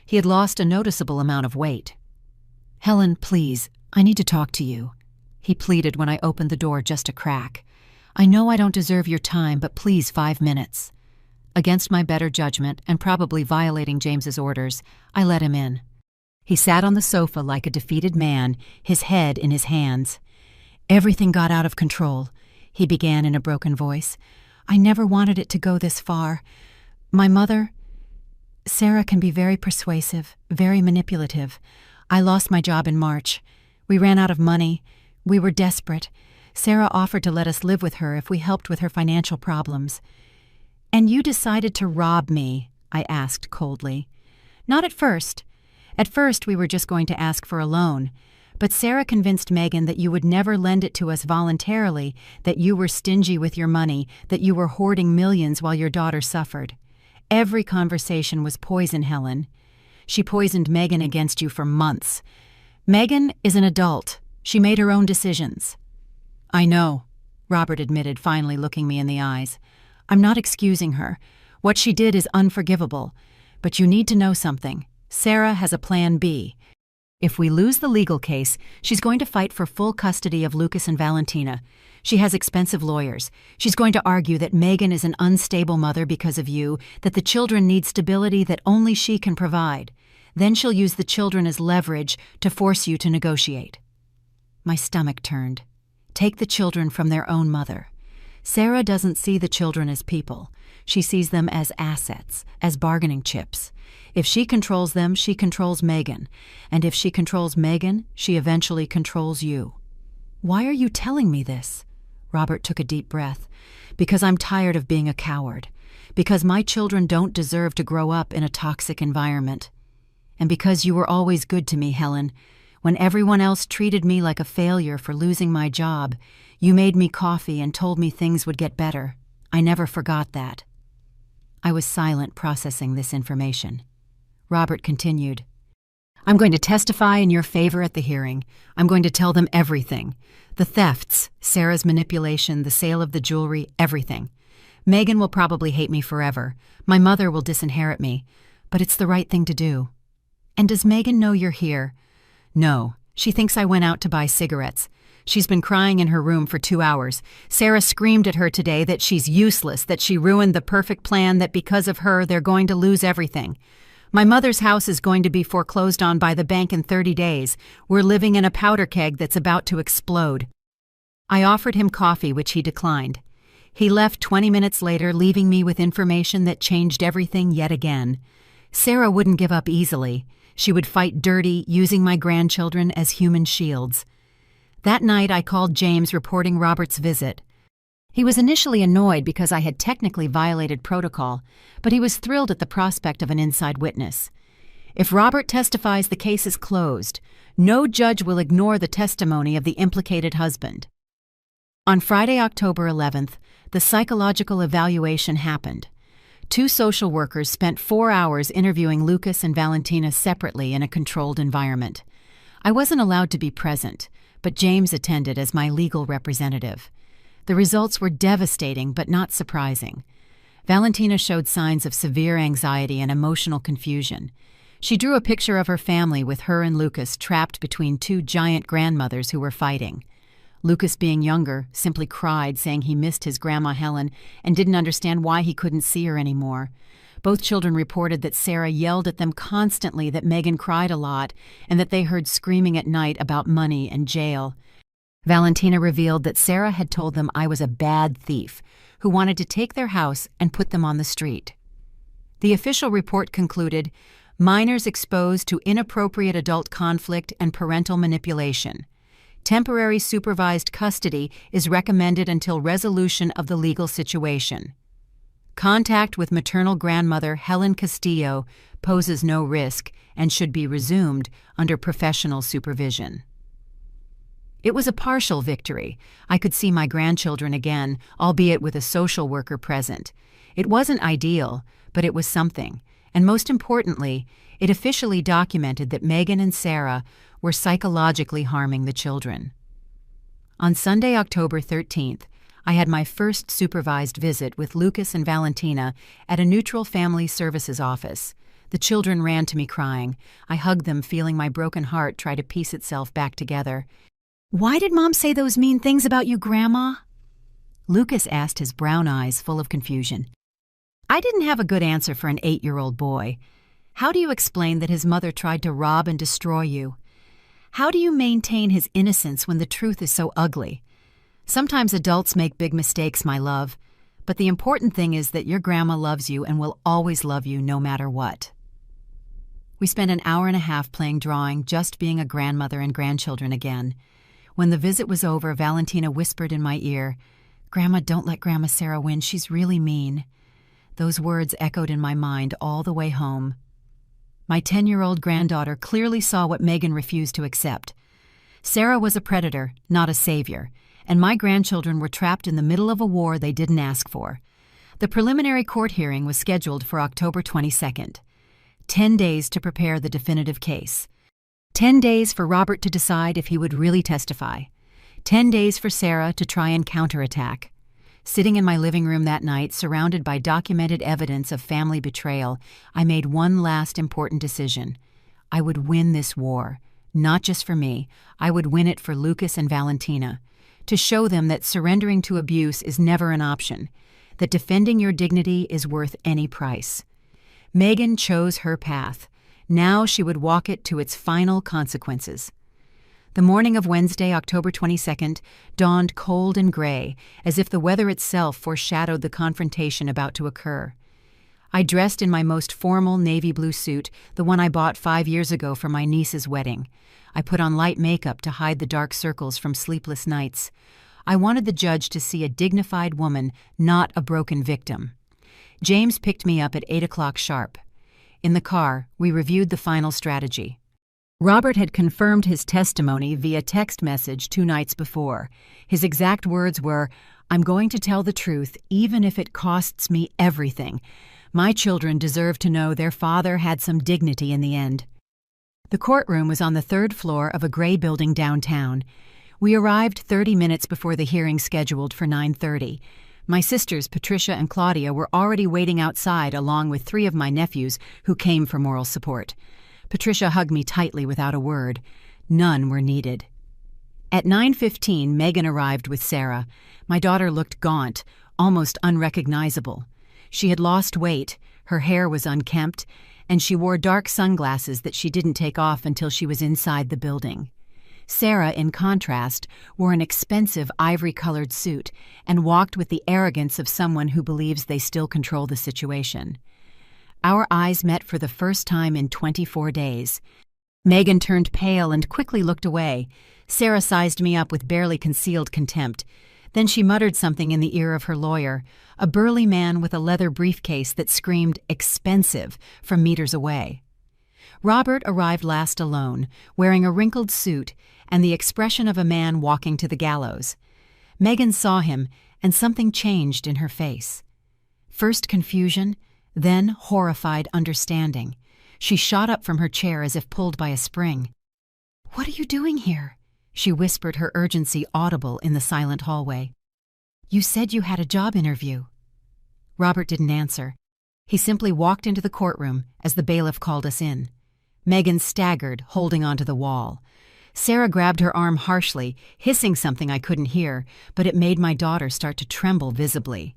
He had lost a noticeable amount of weight. "Helen, please, I need to talk to you," he pleaded when I opened the door just a crack. "I know I don't deserve your time, but please, 5 minutes." Against my better judgment, and probably violating James's orders, I let him in. He sat on the sofa like a defeated man, his head in his hands. "Everything got out of control," he began in a broken voice. "I never wanted it to go this far. My mother, Sarah, can be very persuasive, very manipulative. I lost my job in March. We ran out of money. We were desperate. Sarah offered to let us live with her if we helped with her financial problems." "And you decided to rob me?" I asked coldly. "Not at first. At first we were just going to ask for a loan. But Sarah convinced Megan that you would never lend it to us voluntarily, that you were stingy with your money, that you were hoarding millions while your daughter suffered. Every conversation was poison, Helen. She poisoned Megan against you for months. Megan is an adult. She made her own decisions." "I know," Robert admitted, finally looking me in the eyes. "I'm not excusing her. What she did is unforgivable. But you need to know something. Sarah has a plan B. If we lose the legal case, she's going to fight for full custody of Lucas and Valentina. She has expensive lawyers. She's going to argue that Megan is an unstable mother because of you, that the children need stability that only she can provide. Then she'll use the children as leverage to force you to negotiate." My stomach turned. Take the children from their own mother. Sarah doesn't see the children as people. She sees them as assets, as bargaining chips. If she controls them, she controls Megan. And if she controls Megan, she eventually controls you. "Why are you telling me this?" Robert took a deep breath. "Because I'm tired of being a coward. Because my children don't deserve to grow up in a toxic environment. And because you were always good to me, Helen. When everyone else treated me like a failure for losing my job, you made me coffee and told me things would get better. I never forgot that." I was silent, processing this information. Robert continued. "I'm going to testify in your favor at the hearing. I'm going to tell them everything. The thefts, Sarah's manipulation, the sale of the jewelry, everything. Megan will probably hate me forever. My mother will disinherit me. But it's the right thing to do." "And does Megan know you're here?" "No. She thinks I went out to buy cigarettes. She's been crying in her room for 2 hours. Sarah screamed at her today that she's useless, that she ruined the perfect plan, that because of her they're going to lose everything. My mother's house is going to be foreclosed on by the bank in 30 days. We're living in a powder keg that's about to explode." I offered him coffee, which he declined. He left 20 minutes later, leaving me with information that changed everything yet again. Sarah wouldn't give up easily. She would fight dirty, using my grandchildren as human shields. That night I called James, reporting Robert's visit. He was initially annoyed because I had technically violated protocol, but he was thrilled at the prospect of an inside witness. If Robert testifies, the case is closed. No judge will ignore the testimony of the implicated husband. On Friday, October 11th, the psychological evaluation happened. 2 social workers spent 4 hours interviewing Lucas and Valentina separately in a controlled environment. I wasn't allowed to be present, but James attended as my legal representative. The results were devastating but not surprising. Valentina showed signs of severe anxiety and emotional confusion. She drew a picture of her family with her and Lucas trapped between 2 giant grandmothers who were fighting. Lucas, being younger, simply cried, saying he missed his Grandma Helen and didn't understand why he couldn't see her anymore. Both children reported that Sarah yelled at them constantly, that Megan cried a lot, and that they heard screaming at night about money and jail. Valentina revealed that Sarah had told them I was a bad thief who wanted to take their house and put them on the street. The official report concluded, minors exposed to inappropriate adult conflict and parental manipulation. Temporary supervised custody is recommended until resolution of the legal situation. Contact with maternal grandmother Helen Castillo poses no risk and should be resumed under professional supervision. It was a partial victory. I could see my grandchildren again, albeit with a social worker present. It wasn't ideal, but it was something. And most importantly, it officially documented that Megan and Sarah were psychologically harming the children. On Sunday, October 13th, I had my first supervised visit with Lucas and Valentina at a neutral family services office. The children ran to me crying. I hugged them, feeling my broken heart try to piece itself back together. "Why did Mom say those mean things about you, Grandma?" Lucas asked, his brown eyes full of confusion. I didn't have a good answer for an 8-year-old boy. How do you explain that his mother tried to rob and destroy you? How do you maintain his innocence when the truth is so ugly? Sometimes adults make big mistakes, my love, but the important thing is that your grandma loves you and will always love you no matter what. We spent an hour and a half playing drawing, just being a grandmother and grandchildren again. When the visit was over, Valentina whispered in my ear, "Grandma, don't let Grandma Sarah win. She's really mean." Those words echoed in my mind all the way home. My 10-year-old granddaughter clearly saw what Megan refused to accept. Sarah was a predator, not a savior, and my grandchildren were trapped in the middle of a war they didn't ask for. The preliminary court hearing was scheduled for October 22nd. 10 days to prepare the definitive case. 10 days for Robert to decide if he would really testify. 10 days for Sarah to try and counterattack. Sitting in my living room that night, surrounded by documented evidence of family betrayal, I made one last important decision. I would win this war. Not just for me. I would win it for Lucas and Valentina. To show them that surrendering to abuse is never an option. That defending your dignity is worth any price. Megan chose her path. Now she would walk it to its final consequences. The morning of Wednesday, October 22nd, dawned cold and gray, as if the weather itself foreshadowed the confrontation about to occur. I dressed in my most formal navy blue suit, the one I bought 5 years ago for my niece's wedding. I put on light makeup to hide the dark circles from sleepless nights. I wanted the judge to see a dignified woman, not a broken victim. James picked me up at 8 o'clock sharp. In the car, we reviewed the final strategy. Robert had confirmed his testimony via text message 2 nights before. His exact words were, "I'm going to tell the truth even if it costs me everything. My children deserve to know their father had some dignity in the end." The courtroom was on the 3rd floor of a gray building downtown. We arrived 30 minutes before the hearing scheduled for 9:30. My sisters, Patricia and Claudia, were already waiting outside along with 3 of my nephews who came for moral support. Patricia hugged me tightly without a word. None were needed. At 9:15, Megan arrived with Sarah. My daughter looked gaunt, almost unrecognizable. She had lost weight, her hair was unkempt, and she wore dark sunglasses that she didn't take off until she was inside the building. Sarah, in contrast, wore an expensive ivory-colored suit and walked with the arrogance of someone who believes they still control the situation. Our eyes met for the first time in 24 days. Megan turned pale and quickly looked away. Sarah sized me up with barely concealed contempt. Then she muttered something in the ear of her lawyer, a burly man with a leather briefcase that screamed "expensive" from meters away. Robert arrived last alone, wearing a wrinkled suit and the expression of a man walking to the gallows. Megan saw him, and something changed in her face. First confusion, then horrified understanding. She shot up from her chair as if pulled by a spring. "What are you doing here?" she whispered, her urgency audible in the silent hallway. "You said you had a job interview." Robert didn't answer. He simply walked into the courtroom as the bailiff called us in. Megan staggered, holding onto the wall. Sarah grabbed her arm harshly, hissing something I couldn't hear, but it made my daughter start to tremble visibly.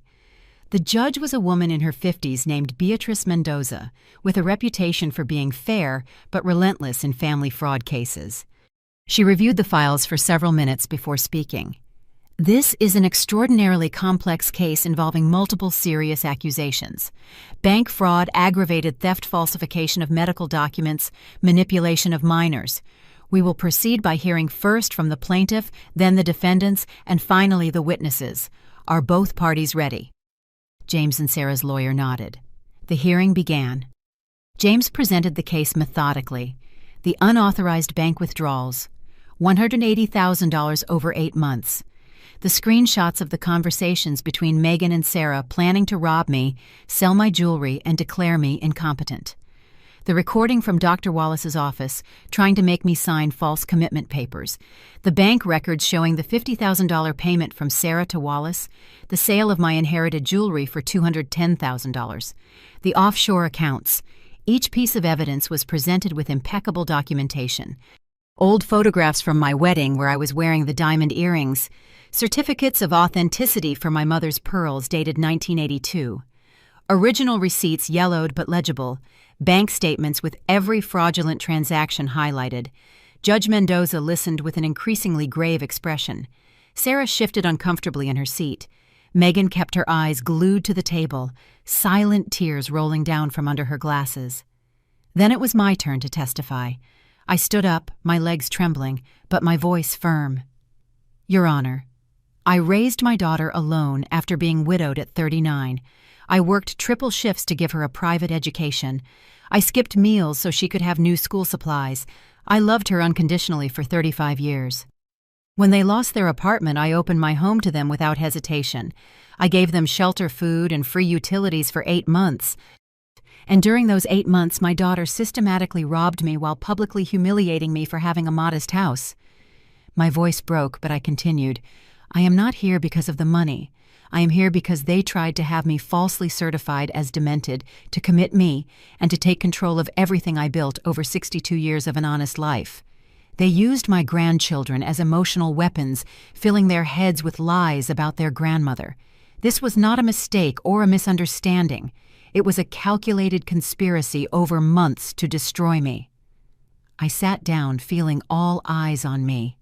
The judge was a woman in her 50s named Beatrice Mendoza, with a reputation for being fair but relentless in family fraud cases. She reviewed the files for several minutes before speaking. "This is an extraordinarily complex case involving multiple serious accusations: bank fraud, aggravated theft, falsification of medical documents, manipulation of minors. We will proceed by hearing first from the plaintiff, then the defendants, and finally the witnesses. Are both parties ready?" James and Sarah's lawyer nodded. The hearing began. James presented the case methodically. The unauthorized bank withdrawals, $180,000 over 8 months. The screenshots of the conversations between Megan and Sarah planning to rob me, sell my jewelry, and declare me incompetent. The recording from Dr. Wallace's office, trying to make me sign false commitment papers. The bank records showing the $50,000 payment from Sarah to Wallace. The sale of my inherited jewelry for $210,000. The offshore accounts. Each piece of evidence was presented with impeccable documentation. Old photographs from my wedding where I was wearing the diamond earrings. Certificates of authenticity for my mother's pearls dated 1982. Original receipts yellowed but legible. Bank statements with every fraudulent transaction highlighted. Judge Mendoza listened with an increasingly grave expression. Sarah shifted uncomfortably in her seat. Megan kept her eyes glued to the table, silent tears rolling down from under her glasses. Then it was my turn to testify. I stood up, my legs trembling, but my voice firm. "Your Honor, I raised my daughter alone after being widowed at 39. I worked triple shifts to give her a private education. I skipped meals so she could have new school supplies. I loved her unconditionally for 35 years. When they lost their apartment, I opened my home to them without hesitation. I gave them shelter, food, and free utilities for 8 months. And during those 8 months, my daughter systematically robbed me while publicly humiliating me for having a modest house." My voice broke, but I continued. "I am not here because of the money. I am here because they tried to have me falsely certified as demented, to commit me, and to take control of everything I built over 62 years of an honest life. They used my grandchildren as emotional weapons, filling their heads with lies about their grandmother. This was not a mistake or a misunderstanding. It was a calculated conspiracy over months to destroy me." I sat down, feeling all eyes on me.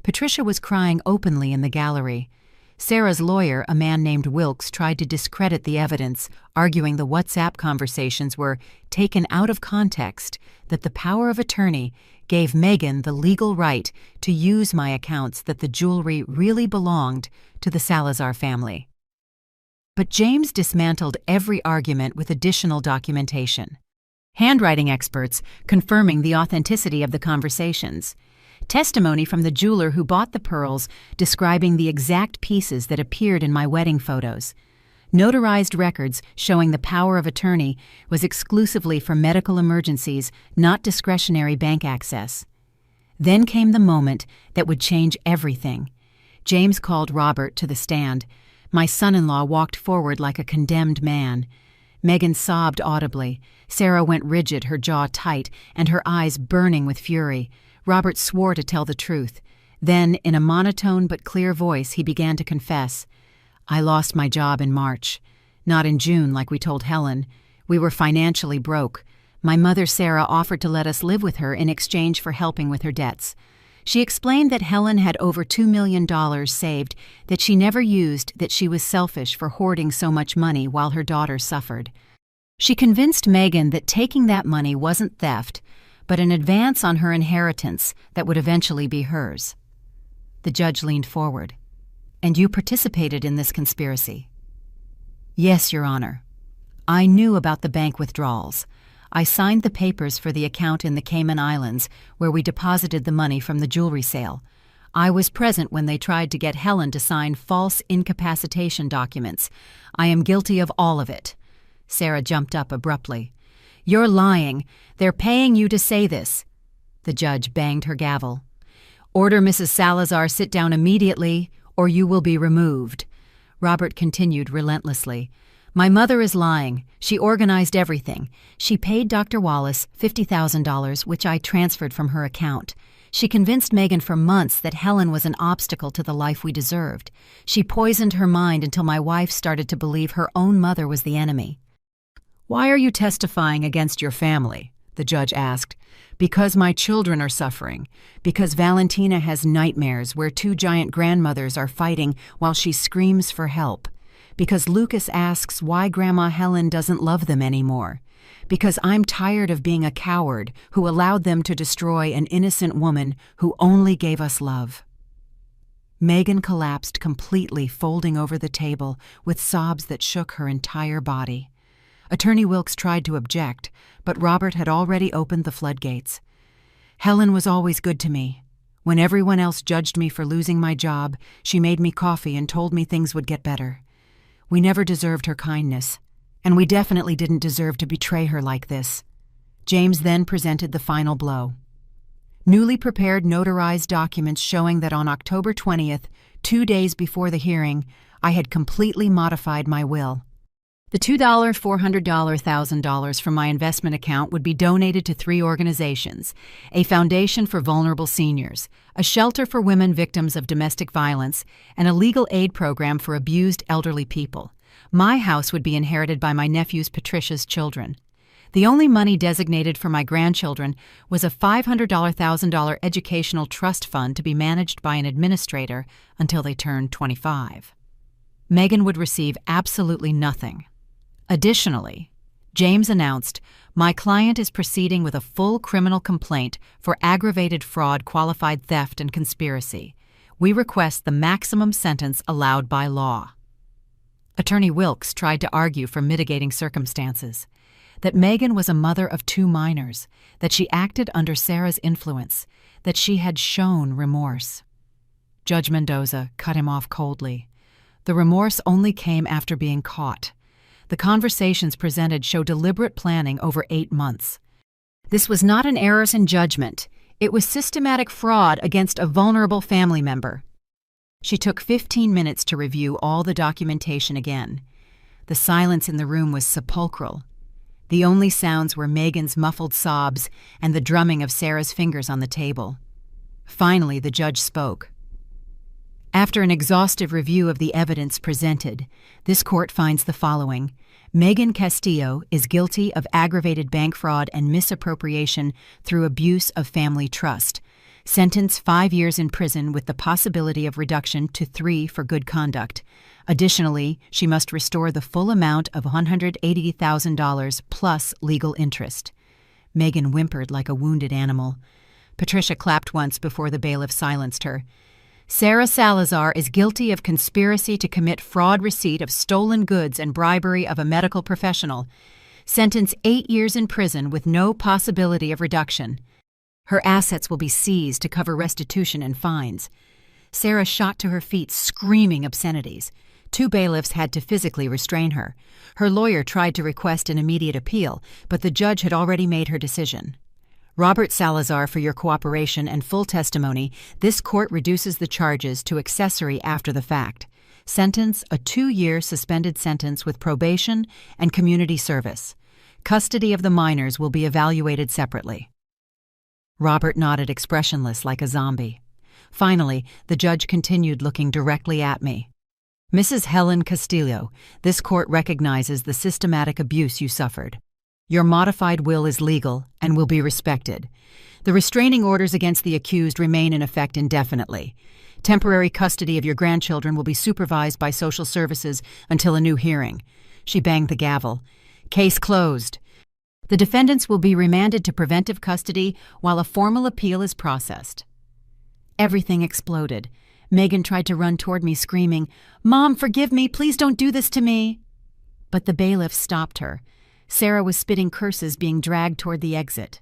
Patricia was crying openly in the gallery. Sarah's lawyer, a man named Wilkes, tried to discredit the evidence, arguing the WhatsApp conversations were taken out of context, that the power of attorney gave Megan the legal right to use my accounts, that the jewelry really belonged to the Salazar family. But James dismantled every argument with additional documentation. Handwriting experts confirming the authenticity of the conversations. Testimony from the jeweler who bought the pearls describing the exact pieces that appeared in my wedding photos. Notarized records showing the power of attorney was exclusively for medical emergencies, not discretionary bank access. Then came the moment that would change everything. James called Robert to the stand. My son-in-law walked forward like a condemned man. Megan sobbed audibly. Sarah went rigid, her jaw tight, and her eyes burning with fury. Robert swore to tell the truth. Then, in a monotone but clear voice, he began to confess. "I lost my job in March. Not in June, like we told Helen. We were financially broke. My mother, Sarah, offered to let us live with her in exchange for helping with her debts. She explained that Helen had over $2 million saved, that she never used, that she was selfish for hoarding so much money while her daughter suffered. She convinced Megan that taking that money wasn't theft, but an advance on her inheritance that would eventually be hers." The judge leaned forward. "And you participated in this conspiracy?" "Yes, Your Honor. I knew about the bank withdrawals. I signed the papers for the account in the Cayman Islands where we deposited the money from the jewelry sale. I was present when they tried to get Helen to sign false incapacitation documents. I am guilty of all of it." Sarah jumped up abruptly. "You're lying. They're paying you to say this." The judge banged her gavel. "Order Mrs. Salazar sit down immediately, or you will be removed." Robert continued relentlessly. "My mother is lying. She organized everything. She paid Dr. Wallace $50,000, which I transferred from her account. She convinced Megan for months that Helen was an obstacle to the life we deserved. She poisoned her mind until my wife started to believe her own mother was the enemy." "Why are you testifying against your family?" the judge asked. "Because my children are suffering. Because Valentina has nightmares where two giant grandmothers are fighting while she screams for help. Because Lucas asks why Grandma Helen doesn't love them anymore. Because I'm tired of being a coward who allowed them to destroy an innocent woman who only gave us love." Megan collapsed completely, folding over the table with sobs that shook her entire body. Attorney Wilkes tried to object, but Robert had already opened the floodgates. "Helen was always good to me. When everyone else judged me for losing my job, she made me coffee and told me things would get better. We never deserved her kindness, and we definitely didn't deserve to betray her like this." James then presented the final blow. Newly prepared notarized documents showing that on October 20th, 2 days before the hearing, I had completely modified my will. The $200,000, $400,000, $1,000 from my investment account would be donated to 3 organizations: a foundation for vulnerable seniors, a shelter for women victims of domestic violence, and a legal aid program for abused elderly people. My house would be inherited by my nephews Patricia's children. The only money designated for my grandchildren was a $500,000, $1,000 educational trust fund to be managed by an administrator until they turned 25. Megan would receive absolutely nothing. Additionally, James announced, "My client is proceeding with a full criminal complaint for aggravated fraud, qualified theft, and conspiracy. We request the maximum sentence allowed by law." Attorney Wilkes tried to argue for mitigating circumstances, that Megan was a mother of 2 minors, that she acted under Sarah's influence, that she had shown remorse. Judge Mendoza cut him off coldly. The remorse only came after being caught. The conversations presented show deliberate planning over 8 months. This was not an error in judgment. It was systematic fraud against a vulnerable family member. She took 15 minutes to review all the documentation again. The silence in the room was sepulchral. The only sounds were Megan's muffled sobs and the drumming of Sarah's fingers on the table. Finally, the judge spoke. After an exhaustive review of the evidence presented, this court finds the following. Megan Castillo is guilty of aggravated bank fraud and misappropriation through abuse of family trust. Sentence 5 years in prison with the possibility of reduction to 3 for good conduct. Additionally, she must restore the full amount of $180,000 plus legal interest. Megan whimpered like a wounded animal. Patricia clapped once before the bailiff silenced her. Sarah Salazar is guilty of conspiracy to commit fraud, receipt of stolen goods, and bribery of a medical professional. Sentence 8 years in prison with no possibility of reduction. Her assets will be seized to cover restitution and fines. Sarah shot to her feet, screaming obscenities. 2 bailiffs had to physically restrain her. Her lawyer tried to request an immediate appeal, but the judge had already made her decision. Robert Salazar, for your cooperation and full testimony, this court reduces the charges to accessory after the fact. Sentence, a 2-year suspended sentence with probation and community service. Custody of the minors will be evaluated separately. Robert nodded expressionless like a zombie. Finally, the judge continued, looking directly at me. Mrs. Helen Castillo, this court recognizes the systematic abuse you suffered. Your modified will is legal and will be respected. The restraining orders against the accused remain in effect indefinitely. Temporary custody of your grandchildren will be supervised by social services until a new hearing. She banged the gavel. Case closed. The defendants will be remanded to preventive custody while a formal appeal is processed. Everything exploded. Megan tried to run toward me, screaming, "Mom, forgive me, please don't do this to me." But the bailiff stopped her. Sarah was spitting curses, being dragged toward the exit.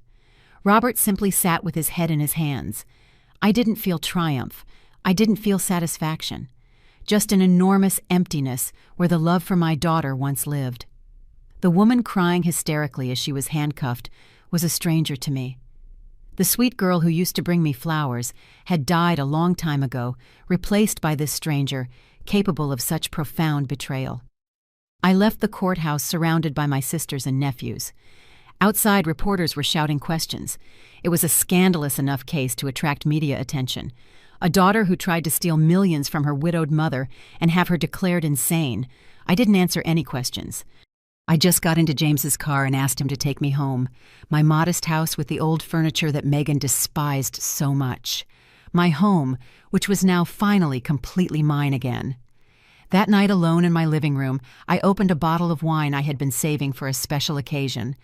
Robert simply sat with his head in his hands. I didn't feel triumph, I didn't feel satisfaction, just an enormous emptiness where the love for my daughter once lived. The woman crying hysterically as she was handcuffed was a stranger to me. The sweet girl who used to bring me flowers had died a long time ago, replaced by this stranger, capable of such profound betrayal. I left the courthouse surrounded by my sisters and nephews. Outside, reporters were shouting questions. It was a scandalous enough case to attract media attention. A daughter who tried to steal millions from her widowed mother and have her declared insane. I didn't answer any questions. I just got into James's car and asked him to take me home. My modest house with the old furniture that Megan despised so much. My home, which was now finally completely mine again. That night alone in my living room, I opened a bottle of wine I had been saving for a special occasion.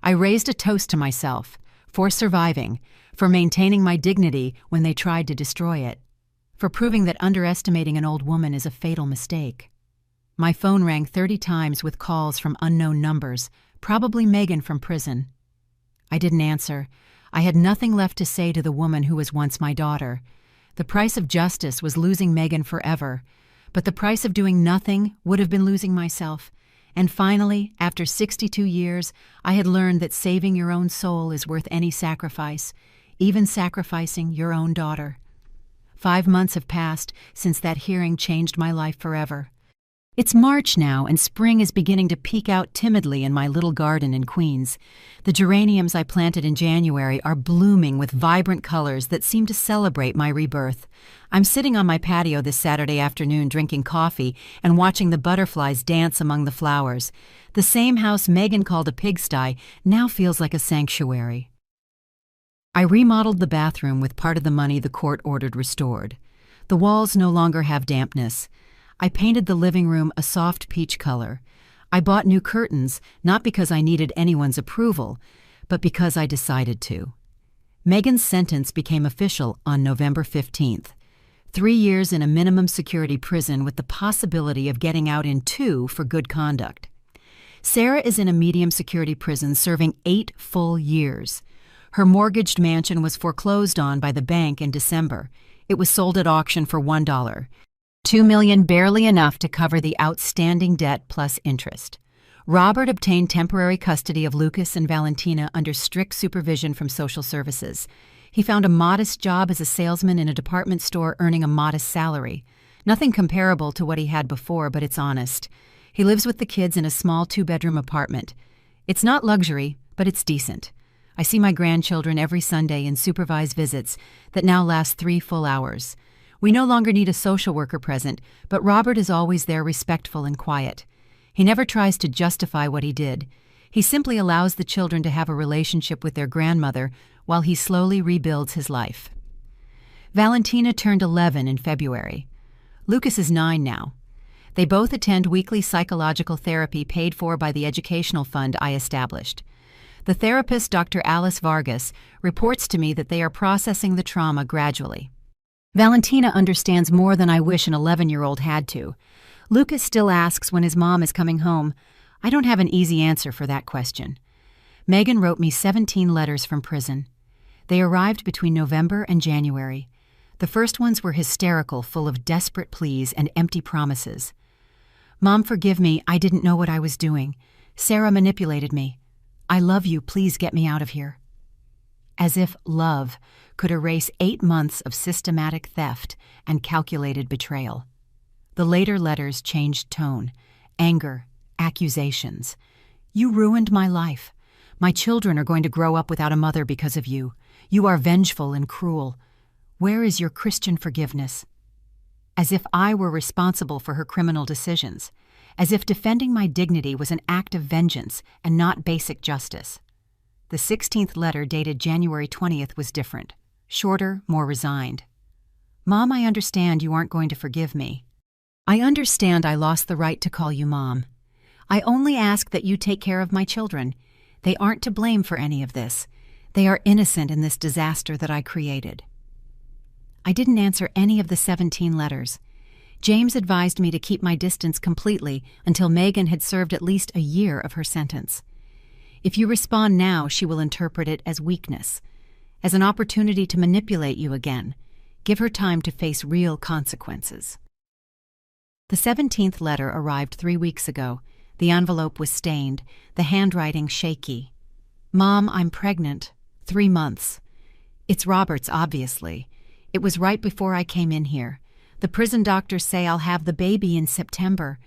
I raised a toast to myself, for surviving, for maintaining my dignity when they tried to destroy it, for proving that underestimating an old woman is a fatal mistake. My phone rang 30 times with calls from unknown numbers, probably Megan from prison. I didn't answer. I had nothing left to say to the woman who was once my daughter. The price of justice was losing Megan forever, but the price of doing nothing would have been losing myself. And finally, after 62 years, I had learned that saving your own soul is worth any sacrifice, even sacrificing your own daughter. 5 months have passed since that hearing changed my life forever. It's March now, and spring is beginning to peek out timidly in my little garden in Queens. The geraniums I planted in January are blooming with vibrant colors that seem to celebrate my rebirth. I'm sitting on my patio this Saturday afternoon drinking coffee and watching the butterflies dance among the flowers. The same house Megan called a pigsty now feels like a sanctuary. I remodeled the bathroom with part of the money the court ordered restored. The walls no longer have dampness. I painted the living room a soft peach color. I bought new curtains, not because I needed anyone's approval, but because I decided to. Megan's sentence became official on November 15th. 3 years in a minimum security prison with the possibility of getting out in 2 for good conduct. Sarah is in a medium security prison serving 8 full years. Her mortgaged mansion was foreclosed on by the bank in December. It was sold at auction for $1. $2 million barely enough to cover the outstanding debt plus interest. Robert obtained temporary custody of Lucas and Valentina under strict supervision from social services. He found a modest job as a salesman in a department store earning a modest salary. Nothing comparable to what he had before, but it's honest. He lives with the kids in a small 2-bedroom apartment. It's not luxury, but it's decent. I see my grandchildren every Sunday in supervised visits that now last 3 full hours. We no longer need a social worker present, but Robert is always there respectful and quiet. He never tries to justify what he did. He simply allows the children to have a relationship with their grandmother while he slowly rebuilds his life. Valentina turned 11 in February. Lucas is 9 now. They both attend weekly psychological therapy paid for by the educational fund I established. The therapist, Dr. Alice Vargas, reports to me that they are processing the trauma gradually. Valentina understands more than I wish an 11-year-old had to. Lucas still asks when his mom is coming home. I don't have an easy answer for that question. Megan wrote me 17 letters from prison. They arrived between November and January. The first ones were hysterical, full of desperate pleas and empty promises. Mom, forgive me, I didn't know what I was doing. Sarah manipulated me. I love you, please get me out of here. As if love could erase 8 months of systematic theft and calculated betrayal. The later letters changed tone, anger, accusations. You ruined my life. My children are going to grow up without a mother because of you. You are vengeful and cruel. Where is your Christian forgiveness? As if I were responsible for her criminal decisions. As if defending my dignity was an act of vengeance and not basic justice. The 16th letter, dated January 20th, was different. Shorter, more resigned. Mom, I understand you aren't going to forgive me. I understand I lost the right to call you Mom. I only ask that you take care of my children. They aren't to blame for any of this. They are innocent in this disaster that I created. I didn't answer any of the 17 letters. James advised me to keep my distance completely until Megan had served at least a year of her sentence. If you respond now, she will interpret it as weakness, as an opportunity to manipulate you again. Give her time to face real consequences. The 17th letter arrived 3 weeks ago. The envelope was stained, the handwriting shaky. Mom, I'm pregnant. 3 months. It's Robert's, obviously. It was right before I came in here. The prison doctors say I'll have the baby in September.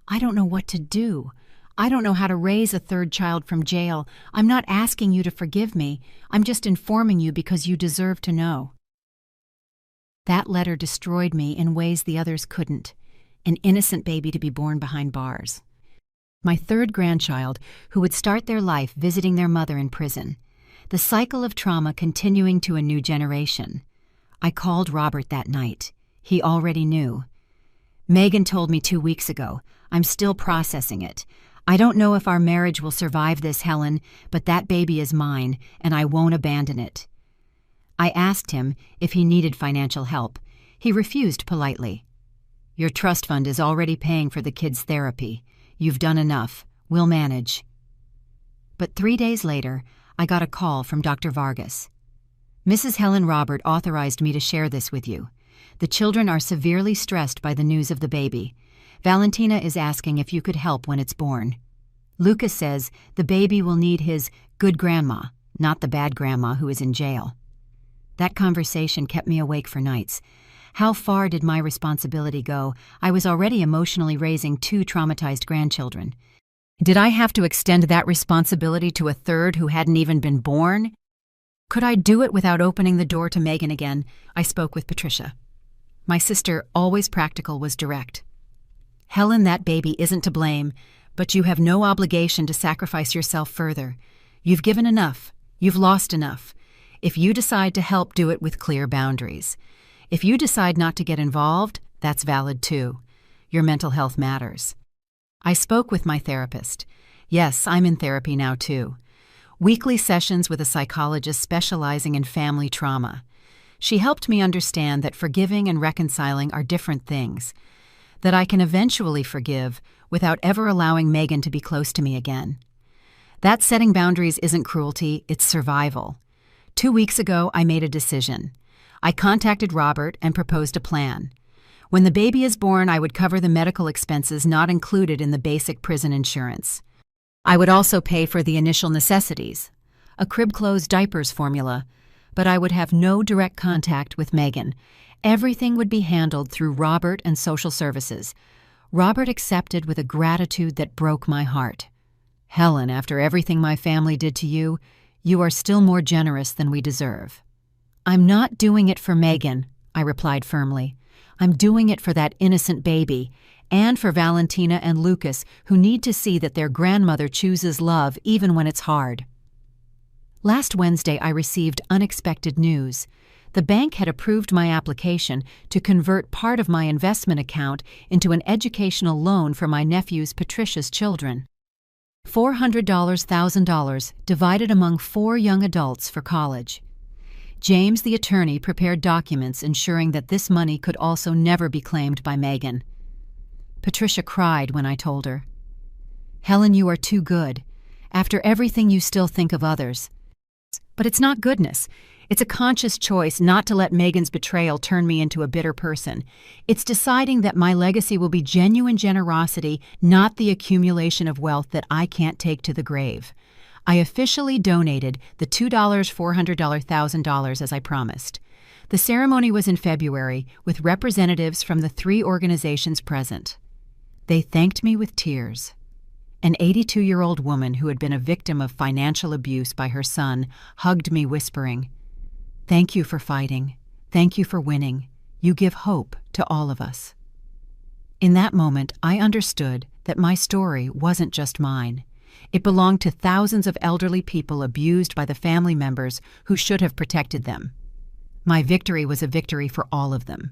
I don't know what to do. I don't know how to raise a 3rd child from jail. I'm not asking you to forgive me. I'm just informing you because you deserve to know. That letter destroyed me in ways the others couldn't. An innocent baby to be born behind bars. My 3rd grandchild, who would start their life visiting their mother in prison. The cycle of trauma continuing to a new generation. I called Robert that night. He already knew. Megan told me 2 weeks ago. I'm still processing it. I don't know if our marriage will survive this, Helen, but that baby is mine, and I won't abandon it. I asked him if he needed financial help. He refused politely. Your trust fund is already paying for the kids' therapy. You've done enough. We'll manage. But 3 days later, I got a call from Dr. Vargas. Mrs. Helen Robert authorized me to share this with you. The children are severely stressed by the news of the baby. Valentina is asking if you could help when it's born. Lucas says the baby will need his good grandma, not the bad grandma who is in jail. That conversation kept me awake for nights. How far did my responsibility go? I was already emotionally raising 2 traumatized grandchildren. Did I have to extend that responsibility to a 3rd who hadn't even been born? Could I do it without opening the door to Megan again? I spoke with Patricia. My sister, always practical, was direct. Helen, that baby isn't to blame, but you have no obligation to sacrifice yourself further. You've given enough. You've lost enough. If you decide to help, do it with clear boundaries. If you decide not to get involved, that's valid too. Your mental health matters. I spoke with my therapist. Yes, I'm in therapy now too. Weekly sessions with a psychologist specializing in family trauma. She helped me understand that forgiving and reconciling are different things. That I can eventually forgive without ever allowing Megan to be close to me again. That setting boundaries isn't cruelty, it's survival. 2 weeks ago, I made a decision. I contacted Robert and proposed a plan. When the baby is born, I would cover the medical expenses not included in the basic prison insurance. I would also pay for the initial necessities, a crib clothes diapers formula, but I would have no direct contact with Megan. Everything would be handled through Robert and social services. Robert accepted with a gratitude that broke my heart. Helen, after everything my family did to you, you are still more generous than we deserve. I'm not doing it for Megan, I replied firmly. I'm doing it for that innocent baby, and for Valentina and Lucas, who need to see that their grandmother chooses love even when it's hard. Last Wednesday, I received unexpected news. The bank had approved my application to convert part of my investment account into an educational loan for my nephew's Patricia's children. $400,000 divided among 4 young adults for college. James, the attorney, prepared documents ensuring that this money could also never be claimed by Megan. Patricia cried when I told her. Helen, you are too good. After everything, you still think of others. But it's not goodness. It's a conscious choice not to let Megan's betrayal turn me into a bitter person. It's deciding that my legacy will be genuine generosity, not the accumulation of wealth that I can't take to the grave. I officially donated the $1,000,000 as I promised. The ceremony was in February, with representatives from the 3 organizations present. They thanked me with tears. An 82-year-old woman who had been a victim of financial abuse by her son hugged me, whispering, "Thank you for fighting. Thank you for winning. You give hope to all of us." In that moment, I understood that my story wasn't just mine. It belonged to thousands of elderly people abused by the family members who should have protected them. My victory was a victory for all of them.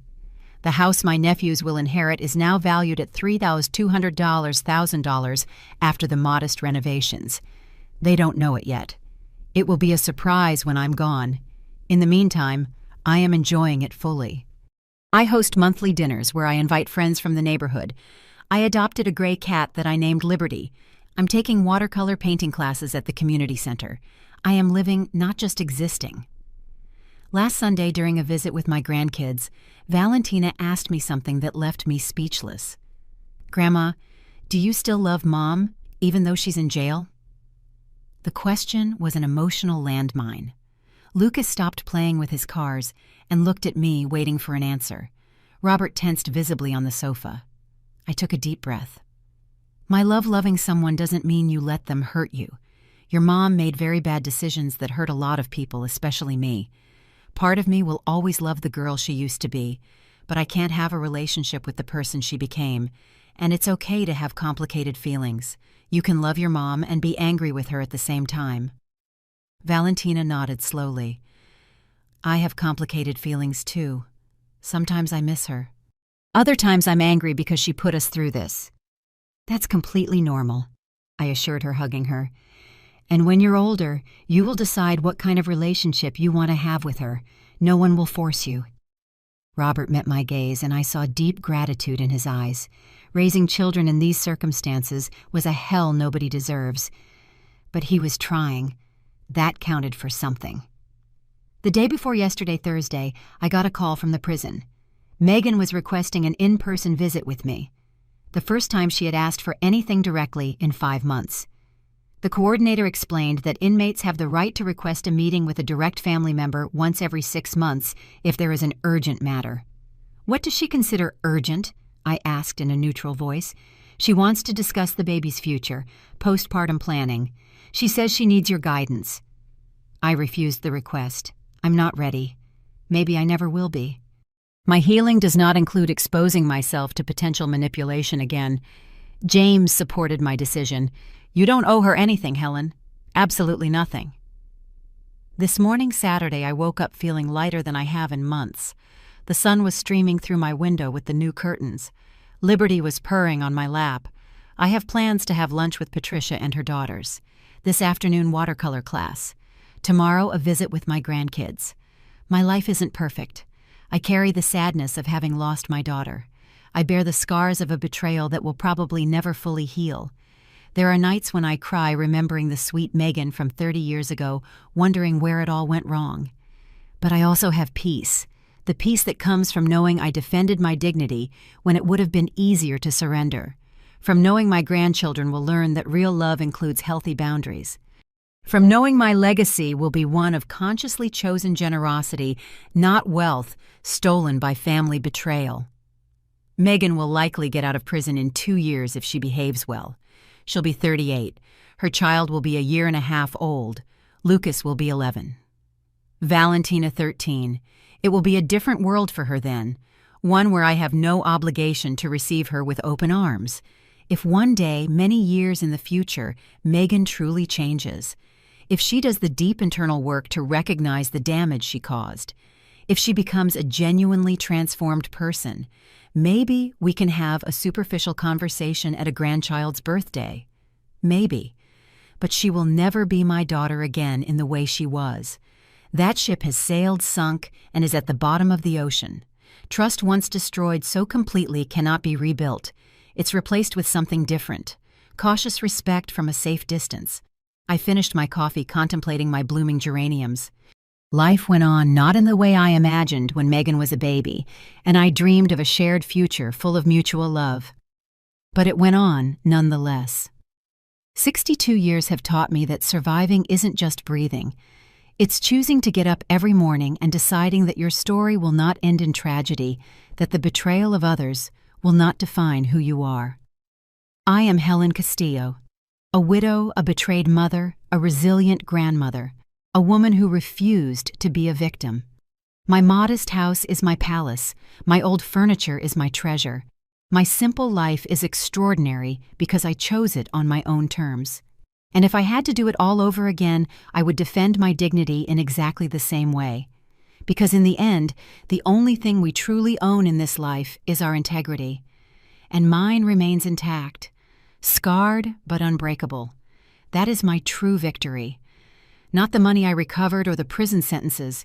The house my nephews will inherit is now valued at $3,200,000 after the modest renovations. They don't know it yet. It will be a surprise when I'm gone. In the meantime, I am enjoying it fully. I host monthly dinners where I invite friends from the neighborhood. I adopted a gray cat that I named Liberty. I'm taking watercolor painting classes at the community center. I am living, not just existing. Last Sunday, during a visit with my grandkids, Valentina asked me something that left me speechless. "Grandma, do you still love Mom, even though she's in jail?" The question was an emotional landmine. Lucas stopped playing with his cars and looked at me, waiting for an answer. Robert tensed visibly on the sofa. I took a deep breath. My love loving someone doesn't mean you let them hurt you. Your mom made very bad decisions that hurt a lot of people, especially me. Part of me will always love the girl she used to be, but I can't have a relationship with the person she became, and it's okay to have complicated feelings. You can love your mom and be angry with her at the same time. Valentina nodded slowly. I have complicated feelings too. Sometimes I miss her. Other times I'm angry because she put us through this. That's completely normal, I assured her, hugging her. And when you're older, you will decide what kind of relationship you want to have with her. No one will force you. Robert met my gaze, and I saw deep gratitude in his eyes. Raising children in these circumstances was a hell nobody deserves. But he was trying. That counted for something. The day before yesterday, Thursday, I got a call from the prison. Megan was requesting an in-person visit with me. The first time she had asked for anything directly in 5 months. The coordinator explained that inmates have the right to request a meeting with a direct family member once every 6 months if there is an urgent matter. What does she consider urgent? I asked in a neutral voice. She wants to discuss the baby's future, postpartum planning. She says she needs your guidance. I refused the request. I'm not ready. Maybe I never will be. My healing does not include exposing myself to potential manipulation again. James supported my decision. You don't owe her anything, Helen. Absolutely nothing. This morning, Saturday, I woke up feeling lighter than I have in months. The sun was streaming through my window with the new curtains. Liberty was purring on my lap. I have plans to have lunch with Patricia and her daughters. This afternoon, watercolor class. Tomorrow, a visit with my grandkids. My life isn't perfect. I carry the sadness of having lost my daughter. I bear the scars of a betrayal that will probably never fully heal. There are nights when I cry remembering the sweet Megan from 30 years ago, wondering where it all went wrong. But I also have peace, the peace that comes from knowing I defended my dignity when it would have been easier to surrender, from knowing my grandchildren will learn that real love includes healthy boundaries, from knowing my legacy will be one of consciously chosen generosity, not wealth stolen by family betrayal. Megan will likely get out of prison in 2 years if she behaves well. She'll be 38. Her child will be a year and a half old. Lucas will be 11. Valentina 13. It will be a different world for her then, one where I have no obligation to receive her with open arms. If one day, many years in the future, Megan truly changes, if she does the deep internal work to recognize the damage she caused, if she becomes a genuinely transformed person, maybe we can have a superficial conversation at a grandchild's birthday. Maybe. But she will never be my daughter again in the way she was. That ship has sailed, sunk, and is at the bottom of the ocean. Trust once destroyed so completely cannot be rebuilt. It's replaced with something different. Cautious respect from a safe distance. I finished my coffee contemplating my blooming geraniums. Life went on not in the way I imagined when Megan was a baby, and I dreamed of a shared future full of mutual love. But it went on nonetheless. 62 years have taught me that surviving isn't just breathing. It's choosing to get up every morning and deciding that your story will not end in tragedy, that the betrayal of others will not define who you are. I am Helen Castillo, a widow, a betrayed mother, a resilient grandmother, a woman who refused to be a victim. My modest house is my palace. My old furniture is my treasure. My simple life is extraordinary because I chose it on my own terms. And if I had to do it all over again, I would defend my dignity in exactly the same way. Because in the end, the only thing we truly own in this life is our integrity. And mine remains intact, scarred but unbreakable. That is my true victory. Not the money I recovered or the prison sentences.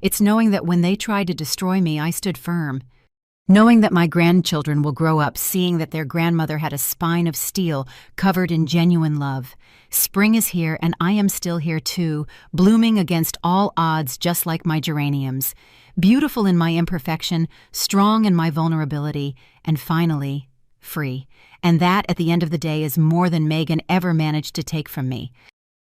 It's knowing that when they tried to destroy me, I stood firm. knowing that my grandchildren will grow up seeing that their grandmother had a spine of steel covered in genuine love. Spring is here, and I am still here too, blooming against all odds just like my geraniums. Beautiful in my imperfection, strong in my vulnerability, and finally, free. And that, at the end of the day, is more than Megan ever managed to take from me.